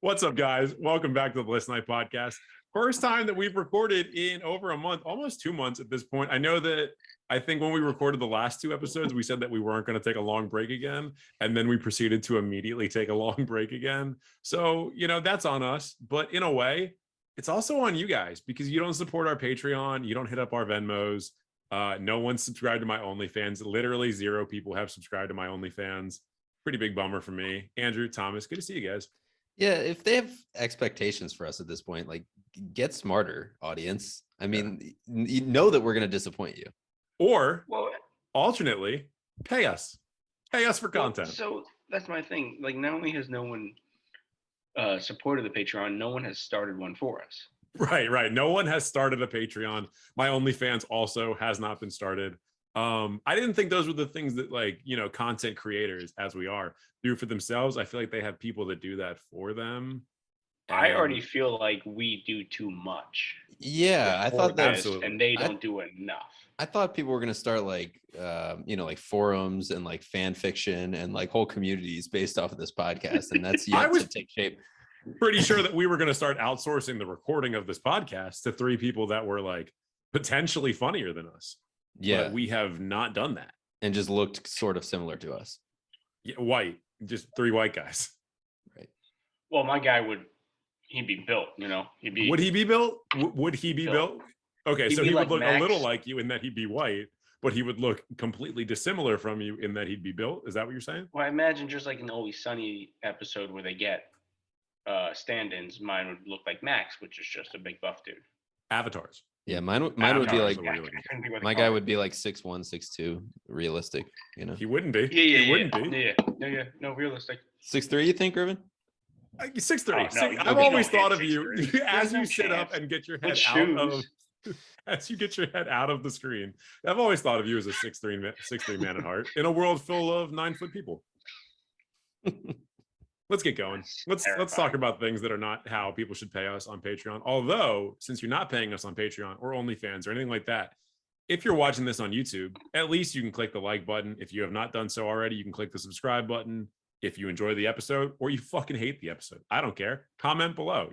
What's up, guys? Welcome back to the List Night Podcast. First time that we've recorded in over a month, almost 2 months at this point. I think when we recorded the last two episodes, we said that we weren't going to take a long break again. And then we proceeded to immediately take a long break again. So, that's on us. But in a way, it's also on you guys because you don't support our Patreon. You don't hit up our Venmos. No one's subscribed to my OnlyFans. Literally 0 people have subscribed to my OnlyFans. Pretty big bummer for me. Andrew, Thomas, good to see you guys. Yeah, if they have expectations for us at this point, like, get smarter, audience. I mean, you know that we're going to disappoint you. Or, alternately, pay us. Pay us for content. So that's my thing. Like, not only has no one supported the Patreon, no one has started one for us. Right. No one has started a Patreon. My OnlyFans also has not been started. I didn't think those were the things that, content creators, as we are, do for themselves. I feel like they have people that do that for them. I already feel like we do too much. Yeah, I thought that, absolutely, and they don't do enough. I thought people were going to start like forums and like fan fiction and like whole communities based off of this podcast, and that's yet to take shape. Pretty sure that we were going to start outsourcing the recording of this podcast to 3 people that were like potentially funnier than us. Yeah, but we have not done that, and just looked sort of similar to us. Yeah, white, just 3 white guys. Right. Well, my guy he'd be built, Would he be built? Would he be built? Okay, so he would look Max. A little like you in that he'd be white, but he would look completely dissimilar from you in that he'd be built. Is that what you're saying? Well, I imagine just like an Always Sunny episode where they get stand-ins, mine would look like Max, which is just a big buff dude. Avatars. Yeah, mine would be like, my guy would be like 6'1", 6'2", realistic. He wouldn't be. He wouldn't be. Yeah. No, realistic. 6'3", you think, Irvin? 6'3". No, I've always thought of you as you sit up and get your head out of. As you get your head out of the screen, I've always thought of you as a 6'3" man at heart in a world full of 9-foot people. Let's get going. Let's talk about things that are not how people should pay us on Patreon. Although, since you're not paying us on Patreon or OnlyFans or anything like that, if you're watching this on YouTube, at least you can click the like button. If you have not done so already, you can click the subscribe button. If you enjoy the episode or you fucking hate the episode, I don't care. Comment below.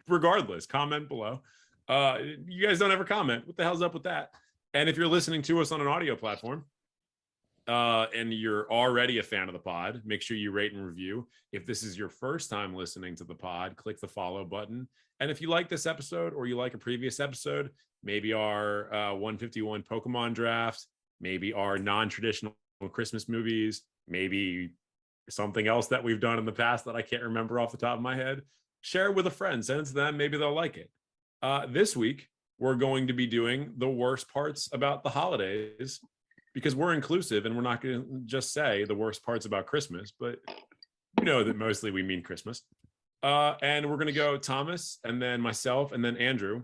Regardless, comment below. You guys don't ever comment. What the hell's up with that? And if you're listening to us on an audio platform, and you're already a fan of the pod, make sure you rate and review. If this is your first time listening to the pod, click the follow button. And if you like this episode or you like a previous episode, maybe our 151 Pokemon draft, maybe our non-traditional Christmas movies, maybe something else that we've done in the past that I can't remember off the top of my head, share it with a friend, send it to them, maybe they'll like it. This week, we're going to be doing the worst parts about the holidays, because we're inclusive and we're not going to just say the worst parts about Christmas, but you know that mostly we mean Christmas. And we're going to go Thomas and then myself and then Andrew.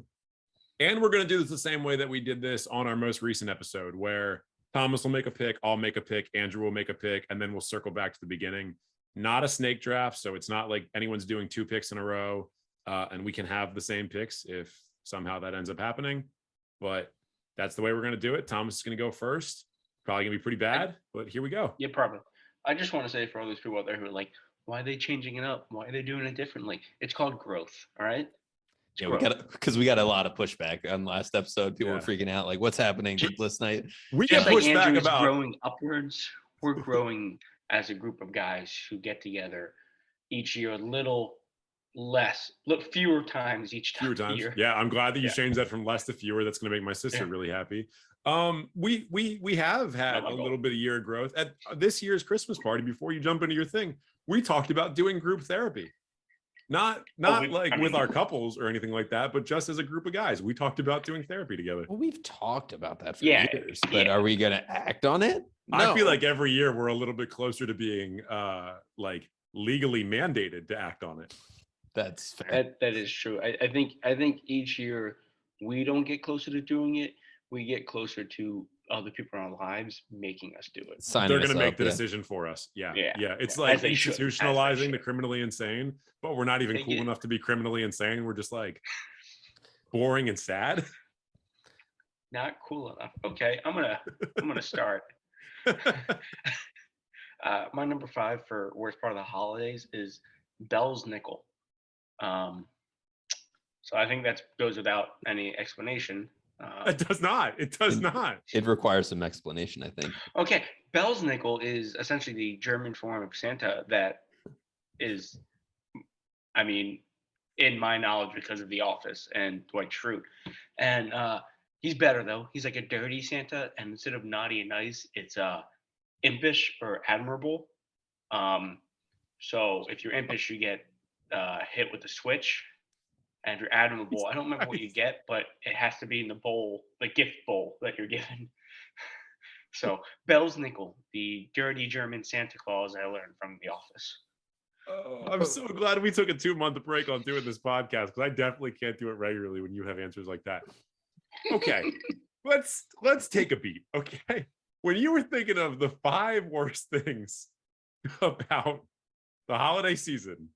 And we're going to do this the same way that we did this on our most recent episode, where Thomas will make a pick, I'll make a pick, Andrew will make a pick, and then we'll circle back to the beginning. Not a snake draft, so it's not like anyone's doing 2 picks in a row, and we can have the same picks if somehow that ends up happening. But that's the way we're going to do it. Thomas is going to go first. Probably gonna be pretty bad, but here we go. Yeah, probably. I just want to say for all those people out there who are like, why are they changing it up? Why are they doing it differently? It's called growth, all right? Yeah, we got a lot of pushback on last episode. People were freaking out, like, what's happening this night? We get pushed back about growing upwards. We're growing as a group of guys who get together each year a little fewer times each time. Year. Yeah, I'm glad that you changed that from less to fewer. That's going to make my sister really happy. We have had a little bit of year of growth at this year's Christmas party. Before you jump into your thing, we talked about doing group therapy, not with our couples or anything like that, but just as a group of guys. We talked about doing therapy together. Well, we've talked about that for years, but are we going to act on it? No. I feel like every year we're a little bit closer to being legally mandated to act on it. That's fair. That is true. I think each year we don't get closer to doing it. We get closer to other people in our lives making us do it. They're going to make the decision for us. Yeah. It's like institutionalizing the criminally insane, but we're not even cool enough to be criminally insane. We're just like boring and sad. Not cool enough. Okay, I'm gonna start. My number 5 for worst part of the holidays is Bell's Nickel. So I think that goes without any explanation. It does not. It does not. It requires some explanation, I think. Okay, Belsnickel is essentially the German form of Santa that is, I mean, in my knowledge because of The Office and Dwight Schrute. And he's better though. He's like a dirty Santa, and instead of naughty and nice, it's impish or admirable. So if you're impish, you get hit with a switch. And if you're admirable, I don't remember what you get, but it has to be in the bowl, the gift bowl that you're given. So Belsnickel, the dirty German Santa Claus I learned from The Office. Oh, I'm so glad we took a 2-month break on doing this podcast, because I definitely can't do it regularly when you have answers like that. Okay, let's take a beat. Okay, when you were thinking of the 5 worst things about the holiday season,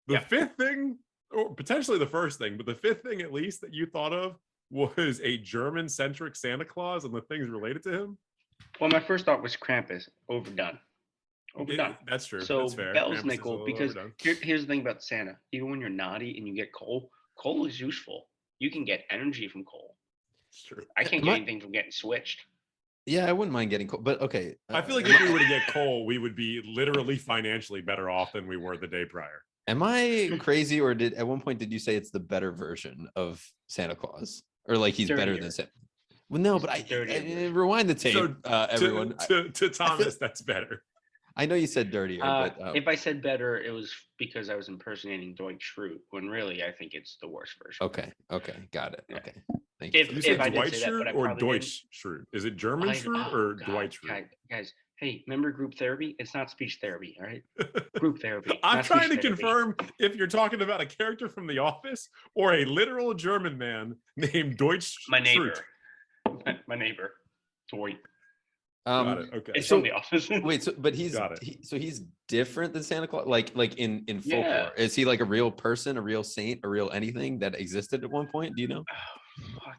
the 5th thing, or potentially the first thing, but the 5th thing at least that you thought of was a German-centric Santa Claus and the things related to him. Well, my first thought was Krampus, overdone. That's true. So that's fair. Belsnickel, because here's the thing about Santa. Even when you're naughty and you get coal is useful. You can get energy from coal. It's true. I can't get anything from getting switched. Yeah, I wouldn't mind getting coal, but okay. I feel like if we were to get coal, we would be literally financially better off than we were the day prior. Am I crazy, or at one point did you say it's the better version of Santa Claus, or like he's better than Santa? Well, no, but I rewind the tape, So, everyone. To Thomas, that's better. I know you said dirtier, but if I said better, it was because I was impersonating Dwight Schrute, when really I think it's the worst version. Okay, got it. Yeah. Okay, thank you. You said Dwight Schrute or Deutsch Schrute? Is it German Schrute or Dwight Schrute? Guys, hey, remember group therapy? It's not speech therapy, all right? Group therapy. I'm trying to confirm if you're talking about a character from The Office or a literal German man named Deutsch Schrute. My neighbor, Dwight. Got it. Okay. It's from The Office. Wait, but he's different than Santa Claus, like in folklore. Yeah. Is he like a real person, a real saint, a real anything that existed at one point? Do you know?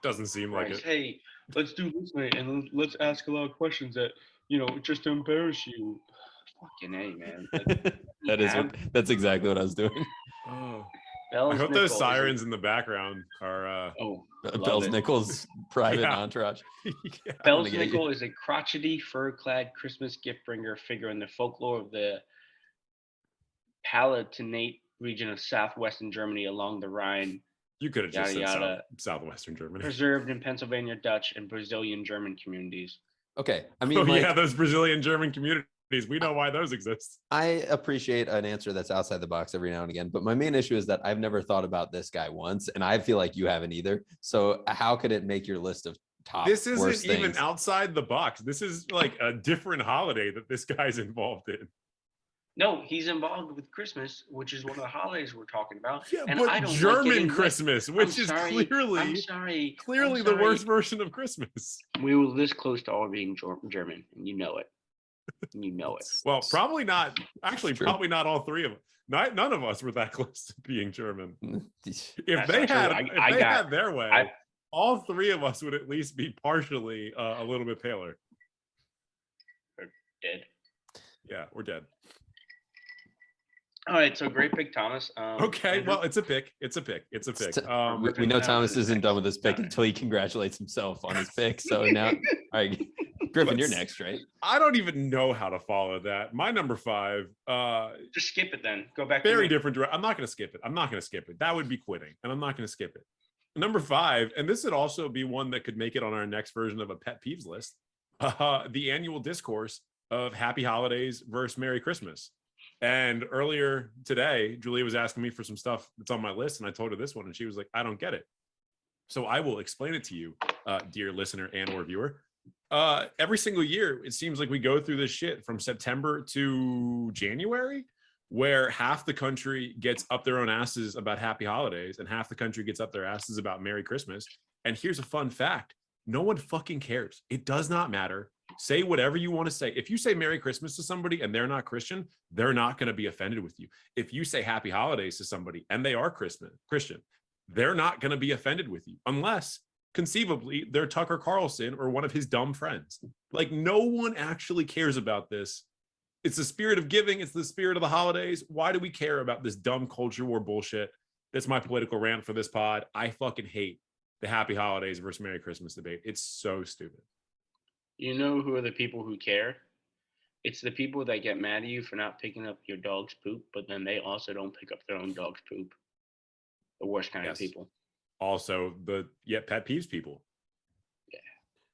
Doesn't seem like it. Hey, let's do this way, and let's ask a lot of questions that just to embarrass you. Fucking A, man. That's exactly what I was doing. Oh. I hope those sirens in the background are Belsnickel's private entourage. Yeah. Belsnickel is a crotchety, fur-clad Christmas gift-bringer figure in the folklore of the Palatinate region of southwestern Germany along the Rhine. You could have just said southwestern Germany. Preserved in Pennsylvania Dutch and Brazilian German communities. Okay, I mean, those Brazilian German communities. We know why those exist. I appreciate an answer that's outside the box every now and again, but my main issue is that I've never thought about this guy once, and I feel like you haven't either. So how could it make your list of top? This isn't even outside the box. This is like a different holiday that this guy's involved in. No, he's involved with Christmas, which is one of the holidays we're talking about. Yeah, and but I don't German Christmas, which is clearly the worst version of Christmas. We were this close to all being German, and you know it. You know it. Well, probably not. Actually, probably not all 3 of them. None of us were that close to being German. If they had their way, all 3 of us would at least be partially a little bit paler. We're dead. Yeah, we're dead. All right, so great pick, Thomas. Okay, Andrew? well, it's a pick. We know Thomas isn't done with this pick until he congratulates himself on his pick. So now, all right, Griffin, you're next, right? I don't even know how to follow that. My number 5. Just skip it then. Go back. Very different. I'm not going to skip it. That would be quitting, and I'm not going to skip it. Number 5, and this would also be one that could make it on our next version of a pet peeves list. The annual discourse of Happy Holidays versus Merry Christmas. And earlier today, Julia was asking me for some stuff that's on my list, and I told her this one, and she was like, I don't get it. So I will explain it to you, dear listener and or viewer. Every single year, it seems like we go through this shit from September to January, where half the country gets up their own asses about Happy Holidays, and half the country gets up their asses about Merry Christmas. And here's a fun fact. No one fucking cares. It does not matter. Say whatever you want to say. If you say Merry Christmas to somebody and they're not Christian, they're not going to be offended with you. If you say Happy Holidays to somebody and they are Christian, they're not going to be offended with you unless conceivably they're Tucker Carlson or one of his dumb friends. Like, no one actually cares about this. It's the spirit of giving. It's the spirit of the holidays. Why do we care about this dumb culture war bullshit? That's my political rant for this pod. I fucking hate the Happy Holidays versus Merry Christmas debate. It's so stupid. You know who are the people who care? It's the people that get mad at you for not picking up your dog's poop, but then they also don't pick up their own dog's poop. The worst kind of people. Also, the pet peeves people.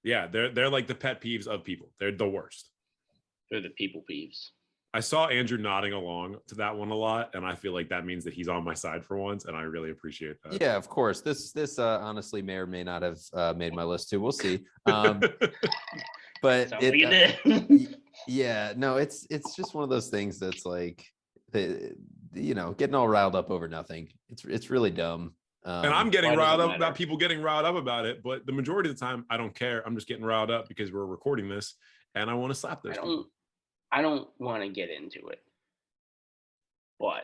Yeah. Yeah, they're like the pet peeves of people. They're the worst. They're the people peeves. I saw Andrew nodding along to that one a lot, and I feel like that means that he's on my side for once, and I really appreciate that. Yeah, of course. This honestly may or may not have made my list too. We'll see. But yeah, no, it's just one of those things that's like, getting all riled up over nothing. It's really dumb. And I'm getting riled up about people getting riled up about it, but the majority of the time, I don't care. I'm just getting riled up because we're recording this, and I want to slap those people. I don't want to get into it, but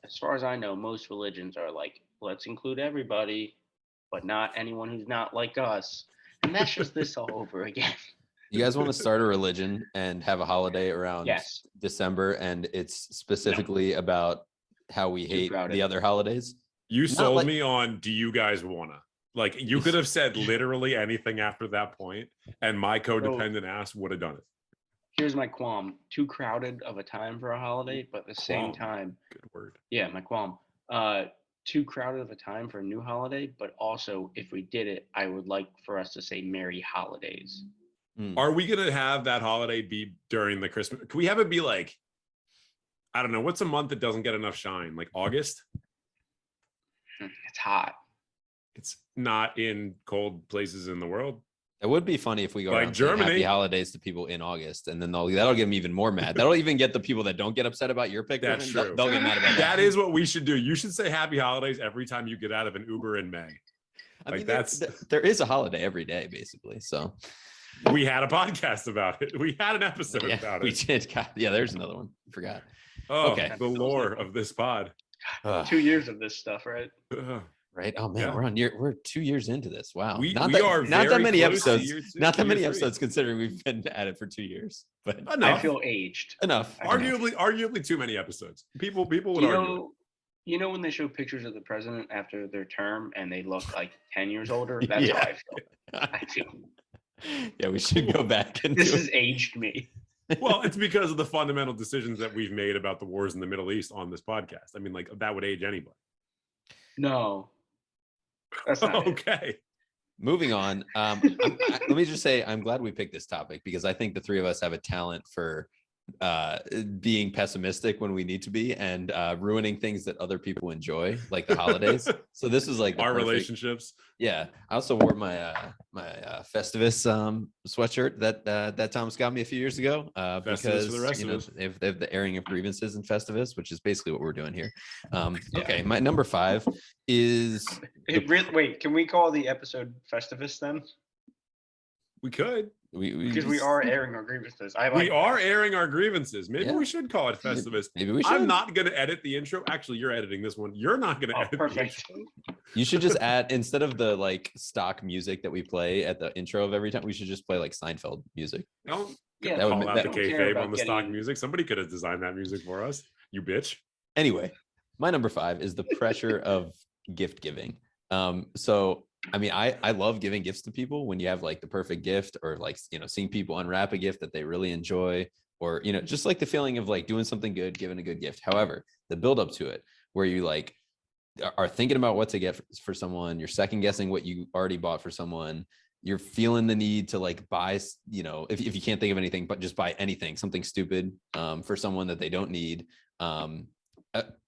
as far as I know, most religions are like, let's include everybody, but not anyone who's not like us. And that's just this all over again. You guys want to start a religion and have a holiday around Yes. December, and it's specifically about how we hate the other holidays? You sold me on, do you guys wanna? Like, you could have said literally anything after that point, and my codependent ass would have done it. Here's my qualm. Too crowded of a time for a holiday, but at the same time. Good word. Yeah, my qualm. Too crowded of a time for a new holiday, but also if we did it, I would like for us to say Merry Holidays. Are we gonna have that holiday be during the Christmas? Can we have it be like, I don't know, what's a month that doesn't get enough shine? Like August? It's hot. It's not in cold places in the world. It would be funny if we go like around Germany. Happy Holidays to people in August, and then that'll get them even more mad. That'll even get the people that don't get upset about your pick. That's true. They'll get mad about that. That is what we should do. You should say Happy Holidays every time you get out of an Uber in May. I mean, there is a holiday every day, basically. So we had a podcast about it. We had an episode about it. We did. Yeah, there's another one. I forgot. Oh, okay. The lore of this pod. 2 years of this stuff, right? Right. Oh man, we're 2 years into this. Wow. Not that many episodes. Not that many episodes considering we've been at it for 2 years. But enough. I feel aged. Enough. Arguably too many episodes. People would argue. You know when they show pictures of the president after their term and they look like 10 years older? That's how I feel. Yeah, we should go back and this has aged me. Well, it's because of the fundamental decisions that we've made about the wars in the Middle East on this podcast. I mean, like, that would age anybody. No. That's not okay. Moving on. Let me just say, I'm glad we picked this topic because I think the three of us have a talent for being pessimistic when we need to be and ruining things that other people enjoy, like the holidays. So this is like our relationships. Yeah. I also wore my Festivus sweatshirt that Thomas got me a few years ago because for the rest of us. They have the airing of grievances in Festivus, which is basically what we're doing here. Okay, my number 5 is wait, can we call the episode Festivus then? We could. Because we are airing our grievances. We are airing our grievances. Maybe we should call it Festivus. Maybe we should. I'm not going to edit the intro. Actually, you're editing this one. You're not going to edit perfect. the intro. You should just add, instead of the like stock music that we play at the intro of every time, we should just play like Seinfeld music. Don't call out the kayfabe on the stock music. Somebody could have designed that music for us. You bitch. Anyway, my number 5 is the pressure of gift giving. So I mean, I love giving gifts to people when you have like the perfect gift or like, seeing people unwrap a gift that they really enjoy or, just like the feeling of like doing something good, giving a good gift. However, the build up to it where you like are thinking about what to get for someone, you're second guessing what you already bought for someone, you're feeling the need to like buy, if you can't think of anything, but just buy anything, something stupid for someone that they don't need. All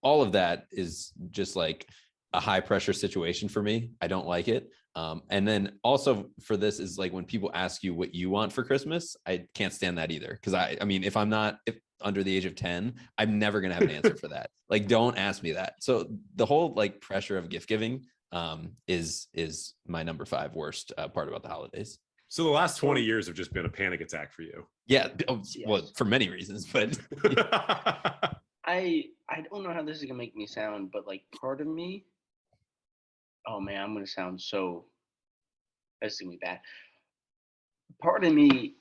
of that is just like a high pressure situation for me. I don't like it. And then also for this is like when people ask you what you want for Christmas, I can't stand that either. Cause I mean, if I'm not under the age of 10, I'm never going to have an answer for that. Like, don't ask me that. So the whole like pressure of gift giving is my number 5 worst part about the holidays. So the last 20 years have just been a panic attack for you. Yeah. Well, for many reasons, but I don't know how this is going to make me sound, but like part of me, oh man, I'm going to sound so, that's going to be bad. Part of me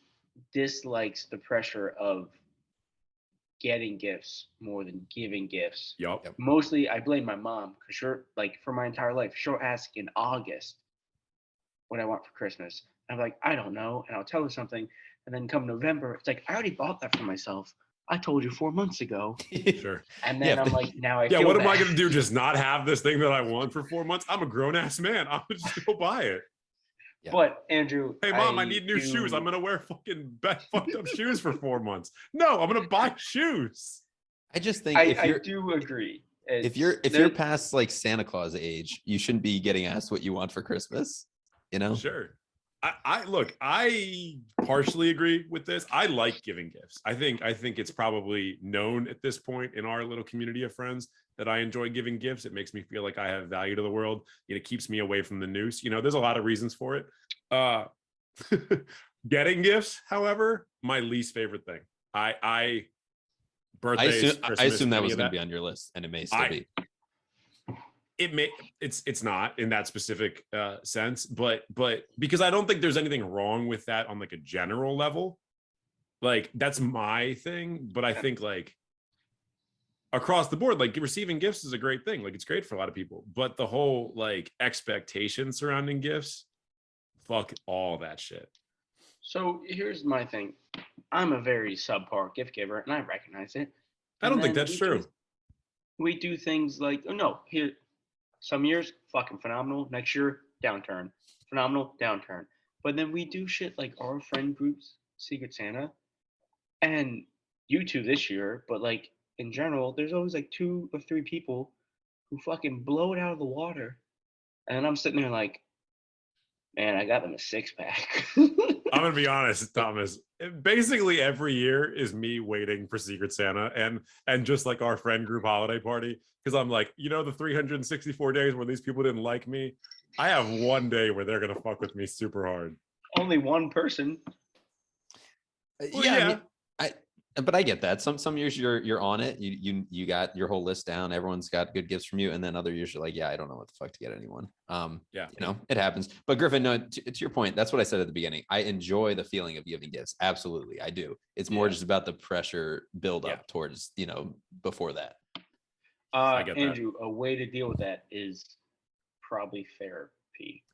dislikes the pressure of getting gifts more than giving gifts. Yup. Mostly, I blame my mom because for my entire life, she'll ask in August what I want for Christmas. I'm like, I don't know, and I'll tell her something, and then come November, it's like I already bought that for myself. I told you 4 months ago, Sure. and then I'm like, now I Yeah, feel what am I bad. gonna do? Just not have this thing that I want for 4 months? I'm a grown-ass man. I'm gonna just go buy it. Yeah. But Andrew, Hey mom, I need new shoes. I'm gonna wear fucking fucked up shoes for 4 months. No, I'm gonna buy shoes. I just think I do agree. if you're past like Santa Claus age, you shouldn't be getting asked what you want for Christmas. You know? Sure. I look, I partially agree with this. I like giving gifts. I think it's probably known at this point in our little community of friends that I enjoy giving gifts. It makes me feel like I have value to the world. It keeps me away from the noose. There's a lot of reasons for it. Getting gifts, however, my least favorite thing. Birthdays, I assume that was going to be on your list, and it may still be. It's not in that specific sense, but because I don't think there's anything wrong with that on like a general level. Like that's my thing, but I think like across the board, like receiving gifts is a great thing. Like it's great for a lot of people, but the whole like expectation surrounding gifts, fuck all that shit. So here's my thing. I'm a very subpar gift giver, and I recognize it. I don't think that's true. We do things like, oh no, here, some years fucking phenomenal. Next year, downturn. Phenomenal, downturn. But then we do shit like our friend group's Secret Santa, and you two this year. But like in general, there's always like 2 or 3 people who fucking blow it out of the water, and I'm sitting there like, man, I got them a 6-pack. I'm gonna be honest, Thomas. Basically, every year is me waiting for Secret Santa and just like our friend group holiday party, because I'm like, the 364 days where these people didn't like me, I have one day where they're gonna fuck with me super hard. Only one person. Well, yeah. I mean, but I get that. Some years you're on it. You got your whole list down. Everyone's got good gifts from you, and then other years you're like, yeah, I don't know what the fuck to get anyone. Yeah, it happens. But Griffin, no, to your point, that's what I said at the beginning. I enjoy the feeling of giving gifts. Absolutely, I do. It's more just about the pressure build up towards before that. I get Andrew, a way to deal with that is probably therapy.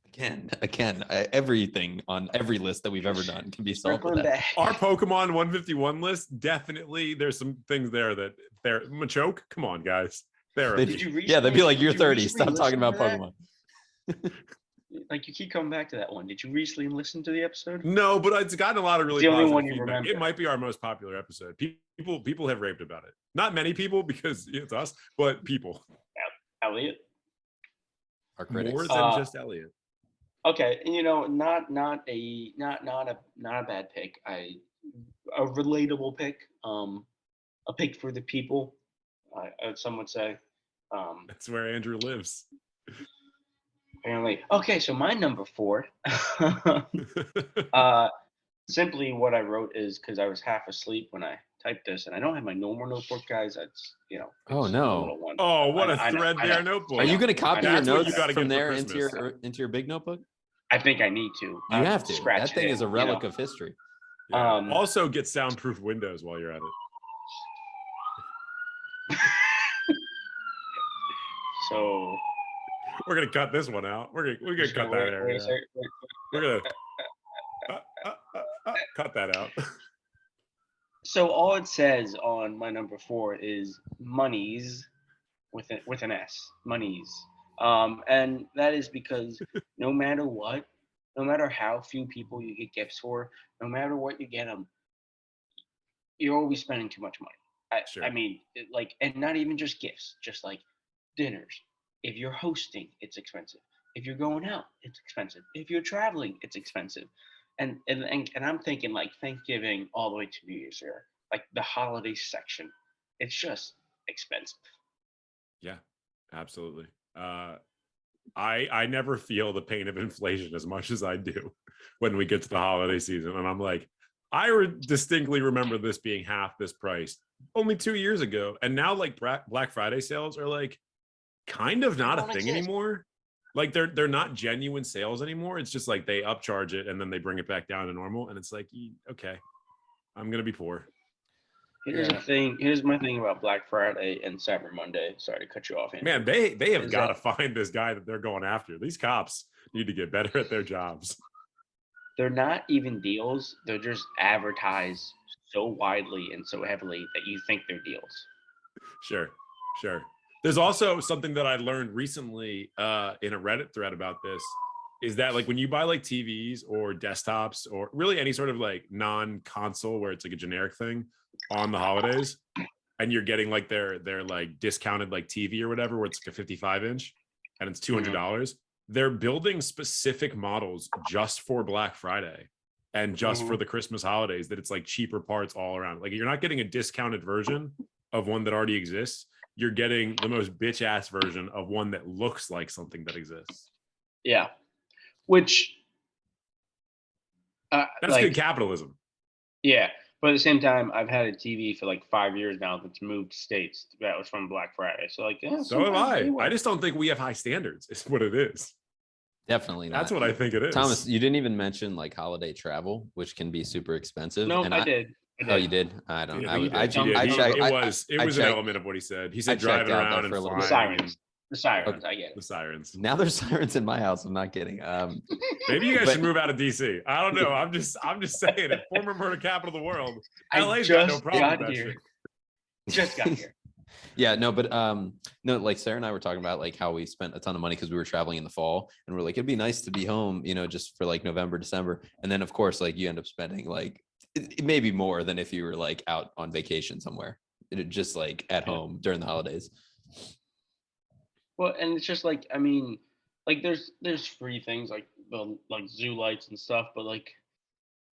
Again, everything on every list that we've ever done can be solved with that. Our Pokemon 151 list, definitely there's some things there that Machoke, come on guys. Therapy. They'd be like, you're 30, stop talking about Pokemon. Like you keep coming back to that one. Did you recently listen to the episode? No, but it's gotten a lot of really the only positive one you feedback. remember. It might be our most popular episode. People have raved about it. Not many people because it's us, but people. Elliot. Our critics. More than just Elliot. Okay, not a bad pick. A relatable pick. A pick for the people. Some would say. That's where Andrew lives. Apparently. Okay, so my number 4. Simply what I wrote is because I was half asleep when I typed this, and I don't have my normal notebook, guys. That's Oh no! Oh, what a threadbare notebook! Are you going to copy your notes you from there into your big notebook? I think I need to. You have to. Scratch that thing is a relic of history. Yeah. Also, get soundproof windows while you're at it. So we're gonna cut this one out. We're gonna cut that area. We're gonna cut that out. So all it says on my number 4 is monies with an S, monies. And that is because no matter what, no matter how few people you get gifts for, no matter what you get them, you're always spending too much money. Sure. I mean, and not even just gifts, just like dinners. If you're hosting, it's expensive. If you're going out, it's expensive. If you're traveling, it's expensive. And I'm thinking like Thanksgiving all the way to New Year's here, like the holiday section, it's just expensive. Yeah, absolutely. I never feel the pain of inflation as much as I do when we get to the holiday season, and I'm like, I distinctly remember this being half this price only 2 years ago, and now like Black Friday sales are like kind of not a thing anymore. Like they're not genuine sales anymore. It's just like they upcharge it and then they bring it back down to normal. And it's like, okay, I'm going to be poor. Here's the thing. Here's my thing about Black Friday and Cyber Monday. Sorry to cut you off, Andrew. Man, they have Is got to that- find this guy that they're going after. These cops need to get better at their jobs. They're not even deals. They're just advertised so widely and so heavily that you think they're deals. Sure. There's also something that I learned recently in a Reddit thread about this, is that like when you buy like TVs or desktops or really any sort of like non-console where it's like a generic thing on the holidays, and you're getting like their like discounted like TV or whatever, where it's like a 55-inch and it's $200, they're building specific models just for Black Friday and just for the Christmas holidays, that it's like cheaper parts all around. Like you're not getting a discounted version of one that already exists. You're getting the most bitch ass version of one that looks like something that exists. Yeah. Which That's like, good capitalism. Yeah. But at the same time, I've had a TV for like 5 years now that's moved states. That was from Black Friday. So like, yeah, So have I. I just don't think we have high standards. Is what it is. Definitely not. That's what I think it is. Thomas, you didn't even mention like holiday travel, which can be super expensive. No, and I did. Oh, you did? I don't know. I checked. It was an element of what he said. He said driving around and The sirens. The sirens, I get it. The sirens. Now there's sirens in my house. I'm not kidding. Maybe you guys should move out of DC. I don't know. I'm just saying it. Former murder capital of the world. LA's got no problem with that shit. Just got here. Yeah, no, but no, like Sarah and I were talking about like how we spent a ton of money because we were traveling in the fall, and we're like, it'd be nice to be home, you know, just for like November, December, and then of course like you end up spending like it may be more than if you were like out on vacation somewhere, just like at home during the holidays. Well, and it's just like, I mean, like there's free things like the like zoo lights and stuff, but like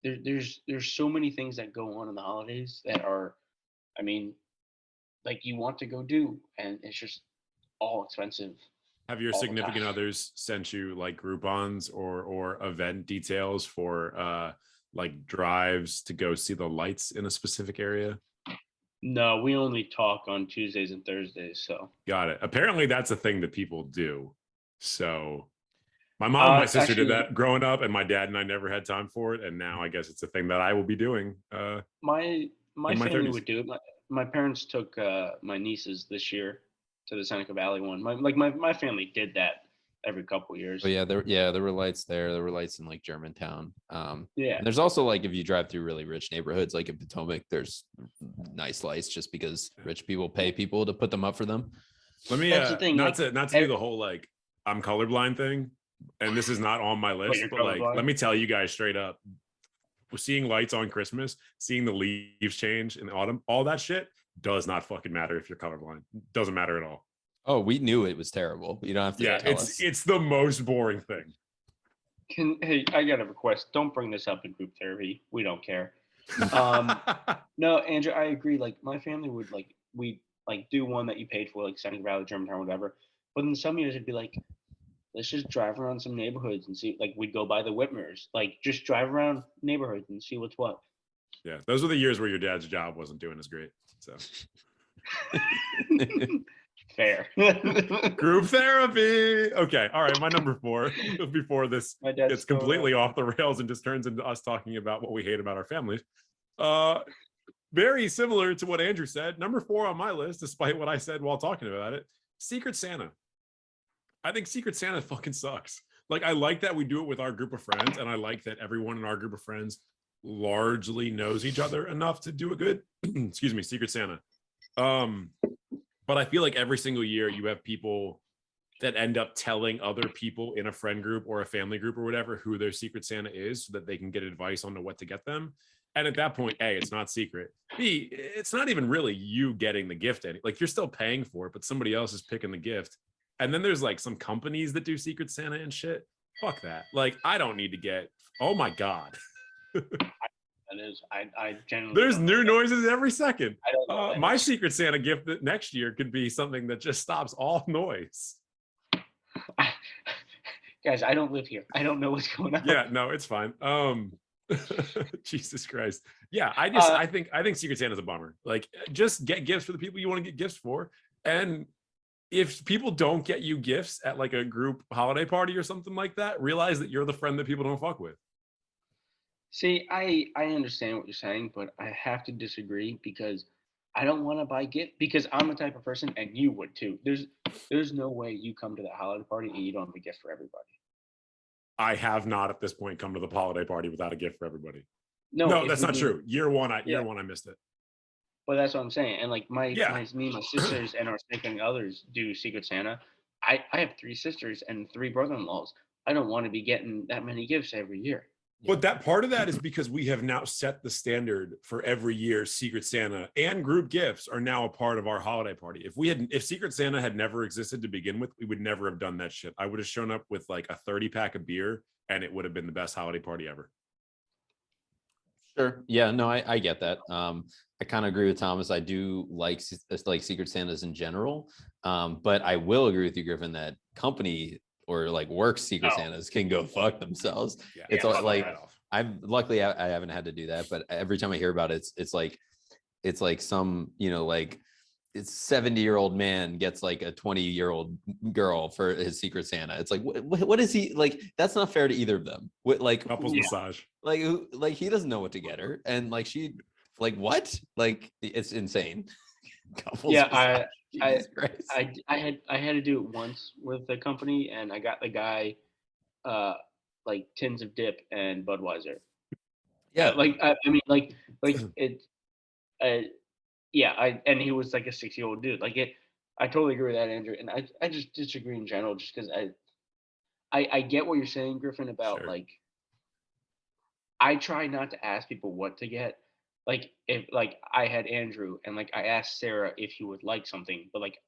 there's so many things that go on in the holidays that are, I mean, like you want to go do, and it's just all expensive. Have your significant others sent you like Groupons or event details for like drives to go see the lights in a specific area? No, we only talk on Tuesdays and Thursdays. So got it. Apparently that's a thing that people do. So my mom and my sister did that growing up, and my dad and I never had time for it. And now I guess it's a thing that I will be doing. My family 30s. would do it. My parents took my nieces this year to the Seneca Valley one. My family did that every couple years. Oh yeah, there were lights there. There were lights in like Germantown. Yeah. And there's also like if you drive through really rich neighborhoods, like in Potomac, there's nice lights just because rich people pay people to put them up for them. Let me That's the thing, not like, to do the whole like I'm colorblind thing, and this is not on my list, but like let me tell you guys straight up, seeing lights on Christmas, seeing the leaves change in the autumn, all that shit does not fucking matter if you're colorblind. Doesn't matter at all. Oh, we knew it was terrible. You don't have to tell us. It's the most boring thing. Hey, I got a request. Don't bring this up in group therapy. We don't care. No, Andrew, I agree. Like my family would we do one that you paid for, like Seneca Valley, Germantown, whatever. But in some years it'd be like, let's just drive around some neighborhoods and see. Like we'd go by the Whitmers, like just drive around neighborhoods and see what's what. Yeah, those were the years where your dad's job wasn't doing as great. So fair. Group therapy. Okay, all right. My number 4 before this gets completely off the rails and just turns into us talking about what we hate about our families. Very similar to what Andrew said. Number 4 on my list, despite what I said while talking about it, Secret Santa. I think Secret Santa fucking sucks. Like, I like that we do it with our group of friends, and I like that everyone in our group of friends largely knows each other enough to do a good, excuse me, Secret Santa. But I feel like every single year you have people that end up telling other people in a friend group or a family group or whatever who their Secret Santa is so that they can get advice on what to get them. And at that point, A, it's not secret. B, it's not even really you getting the gift. Like you're still paying for it, but somebody else is picking the gift. And then there's like some companies that do Secret Santa and shit. Fuck that. Like I don't need to get, oh my God. That is, I generally. There's new noises every second. I don't know my Secret Santa gift next year could be something that just stops all noise. Guys, I don't live here. I don't know what's going on. Yeah, no, it's fine. Jesus Christ. Yeah, I think Secret Santa's a bummer. Like, just get gifts for the people you want to get gifts for, and if people don't get you gifts at like a group holiday party or something like that, realize that you're the friend that people don't fuck with. See, I understand what you're saying, but I have to disagree because I don't want to buy gift because I'm the type of person, and you would too. There's no way you come to that holiday party and you don't have a gift for everybody. I have not at this point come to the holiday party without a gift for everybody. No, No, if that's we not do, true. Year one, I yeah. missed it. But that's what I'm saying. And like me and my sisters and our significant others do Secret Santa. I have 3 sisters and 3 brother-in-laws. I don't want to be getting that many gifts every year. But that part of that is because we have now set the standard for every year. Secret Santa and group gifts are now a part of our holiday party. If Secret Santa had never existed to begin with, we would never have done that shit. I would have shown up with like a 30-pack of beer and it would have been the best holiday party ever. Sure. Yeah, no, I get that. I kind of agree with Thomas. I do like Secret Santas in general. But I will agree with you, Griffin, that company or like work Secret Santas can go fuck themselves. Yeah, it's like I'm luckily I haven't had to do that, but every time I hear about it, it's like some, like it's 70-year-old man gets like a 20-year-old girl for his Secret Santa. It's like, what is he like? That's not fair to either of them. Like couples massage. Like he doesn't know what to get her, and like she, like what? Like it's insane. Couples massage. I had to do it once with the company, and I got the guy, like tins of dip and Budweiser. Yeah, I mean, like it. Yeah, and he was like a 6-year-old dude. Like it, I totally agree with that, Andrew. And I just disagree in general, just because I get what you're saying, Griffin, about like I try not to ask people what to get. Like if like I had Andrew and like I asked Sarah if he would like something, but like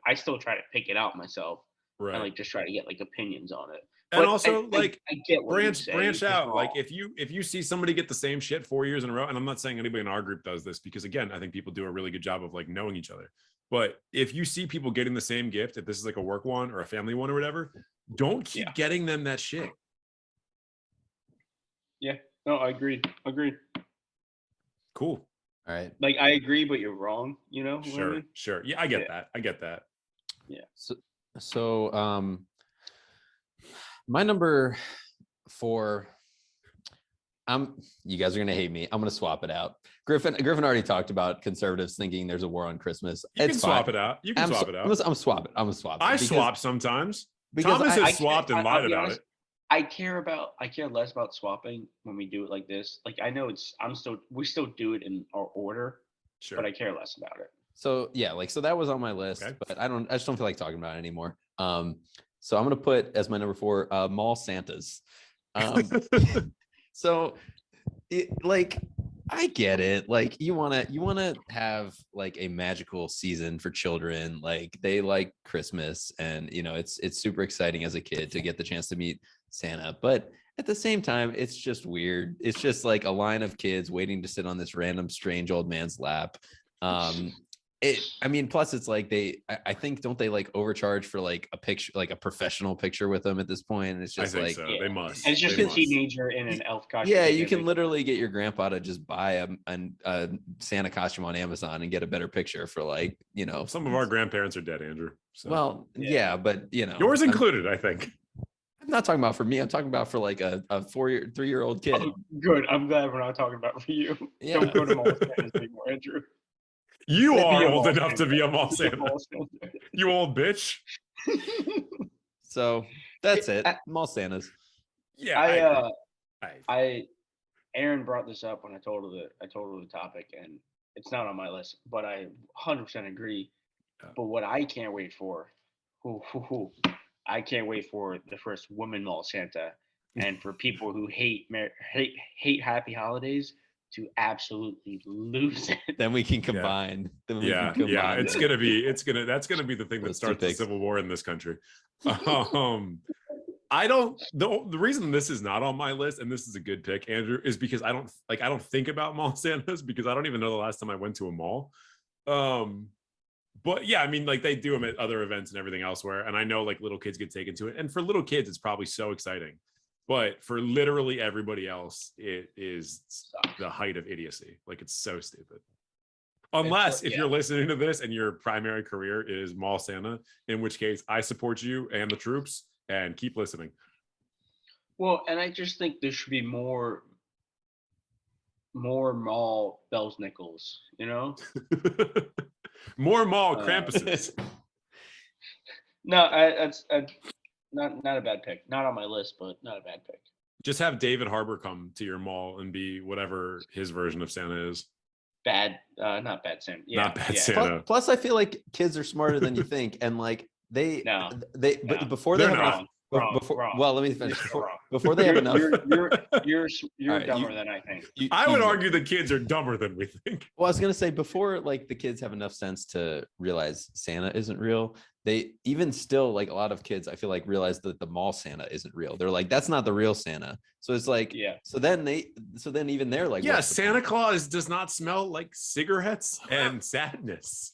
I still try to pick it out myself and like just try to get like opinions on it. And But also like I get what branch out. Like if you see somebody get the same shit 4 years in a row, and I'm not saying anybody in our group does this because again, I think people do a really good job of like knowing each other. But if you see people getting the same gift, if this is like a work one or a family one or whatever, don't keep getting them that shit. Yeah, no, I agreed. Cool. All right. Like I agree, but you're wrong. You know? Sure, I mean? sure. Yeah, I get that. I get that. Yeah. So my number 4. You guys are gonna hate me. I'm gonna swap it out. Griffin already talked about conservatives thinking there's a war on Christmas. You can swap it out. You can swap it out. I'm gonna swap it. I swap sometimes. Thomas has swapped and lied about it. I care less about swapping when we do it like this. Like I know we still do it in our order, but I care less about it. So yeah, so that was on my list, but I just don't feel like talking about it anymore. So I'm gonna put as my number 4, mall Santas. So I get it. Like you want to have like a magical season for children. Like they like Christmas and it's super exciting as a kid to get the chance to meet Santa. But at the same time, it's just weird. It's just like a line of kids waiting to sit on this random strange old man's lap. Plus it's like I think, don't they like overcharge for like a picture, like a professional picture with them at this point? And it's just like, so. They must. And it's just a teenager in an elf costume. Yeah, you can literally get your grandpa to just buy a Santa costume on Amazon and get a better picture for like, Some of our grandparents are dead, Andrew. So. Well, yeah, but yours included, I think. I'm not talking about for me. I'm talking about for like a 3-year-old kid. Oh, good. I'm glad we're not talking about for you. Yeah. Don't go to mall Santas anymore, Andrew. You are old enough to be a mall Santa. You old bitch. So that's it. Mall Santas. Yeah. Aaron brought this up when I told her the topic, and it's not on my list, but I 100% agree. But what I can't wait for, I can't wait for the first woman mall Santa, and for people who hate happy holidays to absolutely lose it. Then we can combine. Yeah. That's gonna be the thing that starts the civil war in this country. The reason this is not on my list, and this is a good pick, Andrew, is because I don't think about mall Santas because I don't even know the last time I went to a mall. But yeah, I mean, like they do them at other events and everything elsewhere, and I know like little kids get taken to it, and for little kids, it's probably so exciting. But for literally everybody else, it is the height of idiocy. Like it's so stupid. Unless if you're listening to this and your primary career is mall Santa, in which case I support you and the troops and keep listening. Well, and I just think there should be more more mall bells nickels, you know? More mall Uh, Krampuses. No, that's not a bad pick. Not on my list, but not a bad pick. Just have David Harbour come to your mall and be whatever his version of Santa is. Not bad Santa. Yeah, Not bad yeah. Santa. Plus, I feel like kids are smarter than you think, and like No, but before They're they have not. enough. Wrong. Well, let me finish. You're wrong. Before they have You're enough. you're All right, dumber than I think. I would easy. argue the kids are dumber than we think. Well, I was gonna say before, like the kids have enough sense to realize Santa isn't real. They even still, like a lot of kids, I feel like, realize that the mall Santa isn't real. They're like, that's not the real Santa. So it's like, Yeah. So then even they're like, Yeah, what's the Santa point? Claus does not smell like cigarettes and sadness.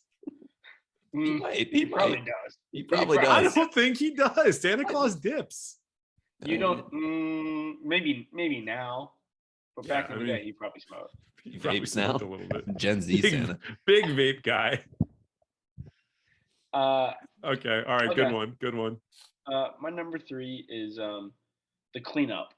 He probably does. He probably I does. don't think he does. Santa Claus dips. You don't. Maybe now, but back Yeah, in the day, he probably smelled. He probably Vapes smoked now? a little bit. Gen Z Santa. Big vape guy. Okay. Okay. All right. Okay. Good one. My number 3 is the cleanup.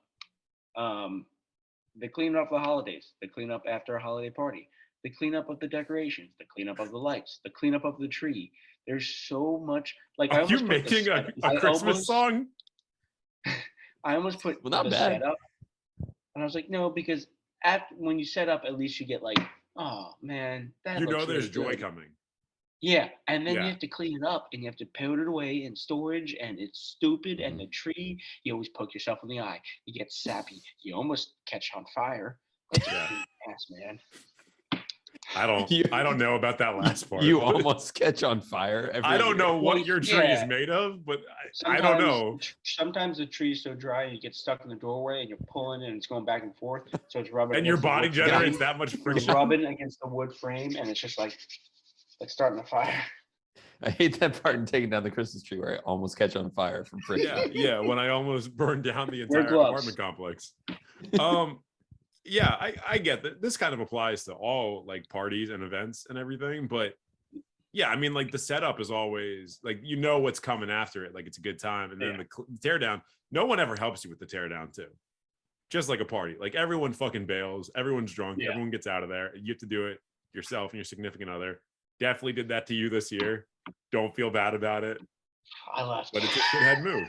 The cleanup of the holidays, the cleanup after a holiday party, the cleanup of the decorations, the cleanup of the lights, the cleanup of the tree. There's so much. Like I Are you almost put making a Christmas song? I almost put Well, not the bad. setup, and I was like, no, because when you set up, at least you get like, oh man, that You know looks there's really joy good. coming. Yeah, and then Yeah. you have to clean it up and you have to put it away in storage, and it's stupid. And the tree, you always poke yourself in the eye. You get sappy. You almost catch on fire. That's a Yeah. pain in the ass, man. I don't know about that last part. You almost catch on fire. I don't know what Well, your tree is yeah. made of, but I don't know. Sometimes the tree's so dry and you get stuck in the doorway and you're pulling it and it's going back and forth, so it's rubbing. And your against the body wood generates frame. that much You're friction. rubbing against the wood frame, and it's just like starting a fire. I hate that part in taking down the Christmas tree where I almost catch on fire from friction. Yeah, when I almost burned down the Wear entire gloves. apartment complex. Yeah, I get that. This kind of applies to all like parties and events and everything, but yeah, I mean, like the setup is always like, you know what's coming after it, like it's a good time, and then the tear down. No one ever helps you with the tear down too. Just like a party, like everyone fucking bails, everyone's drunk, everyone gets out of there. You have to do it yourself and your significant other. Definitely did that to you this year. Don't feel bad about it. I left, but it's a shithead move.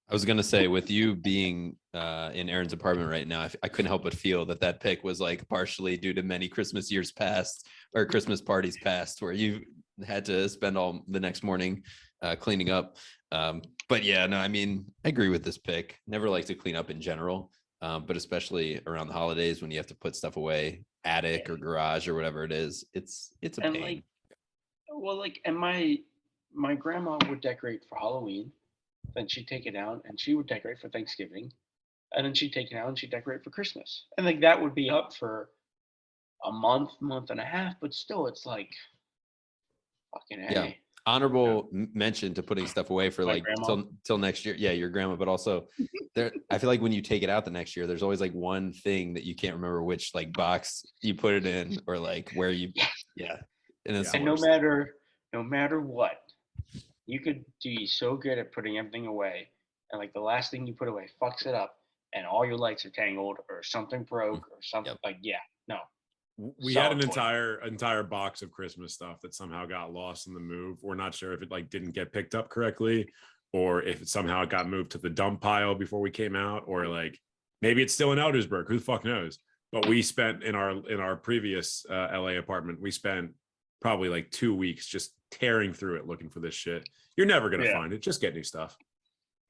I was gonna say, with you being in Aaron's apartment right now, I couldn't help but feel that pick was like partially due to many Christmas years past or Christmas parties past, where you had to spend all the next morning cleaning up. But yeah, no, I mean, I agree with this pick. Never like to clean up in general, but especially around the holidays when you have to put stuff away, attic or garage or whatever it is. It's a pain. And my grandma would decorate for Halloween. Then she'd take it out and she would decorate for Thanksgiving. And then she'd take it out and she'd decorate for Christmas. And like that would be up for a month and a half, but still it's like fucking A. Yeah. Honorable mention to putting stuff away for like till next year. Yeah, your grandma, but also there, I feel like when you take it out the next year, there's always like one thing that you can't remember which like box you put it in or like where you And it's no matter what, you could be so good at putting everything away, and like the last thing you put away fucks it up, and all your lights are tangled, or something broke, or something We had an entire box of Christmas stuff that somehow got lost in the move. We're not sure if it like didn't get picked up correctly, or if it somehow got moved to the dump pile before we came out, or like maybe it's still in Eldersburg. Who the fuck knows? But we spent in our previous LA apartment, we spent probably like 2 weeks just tearing through it looking for this shit. You're never gonna find it. Just get new stuff.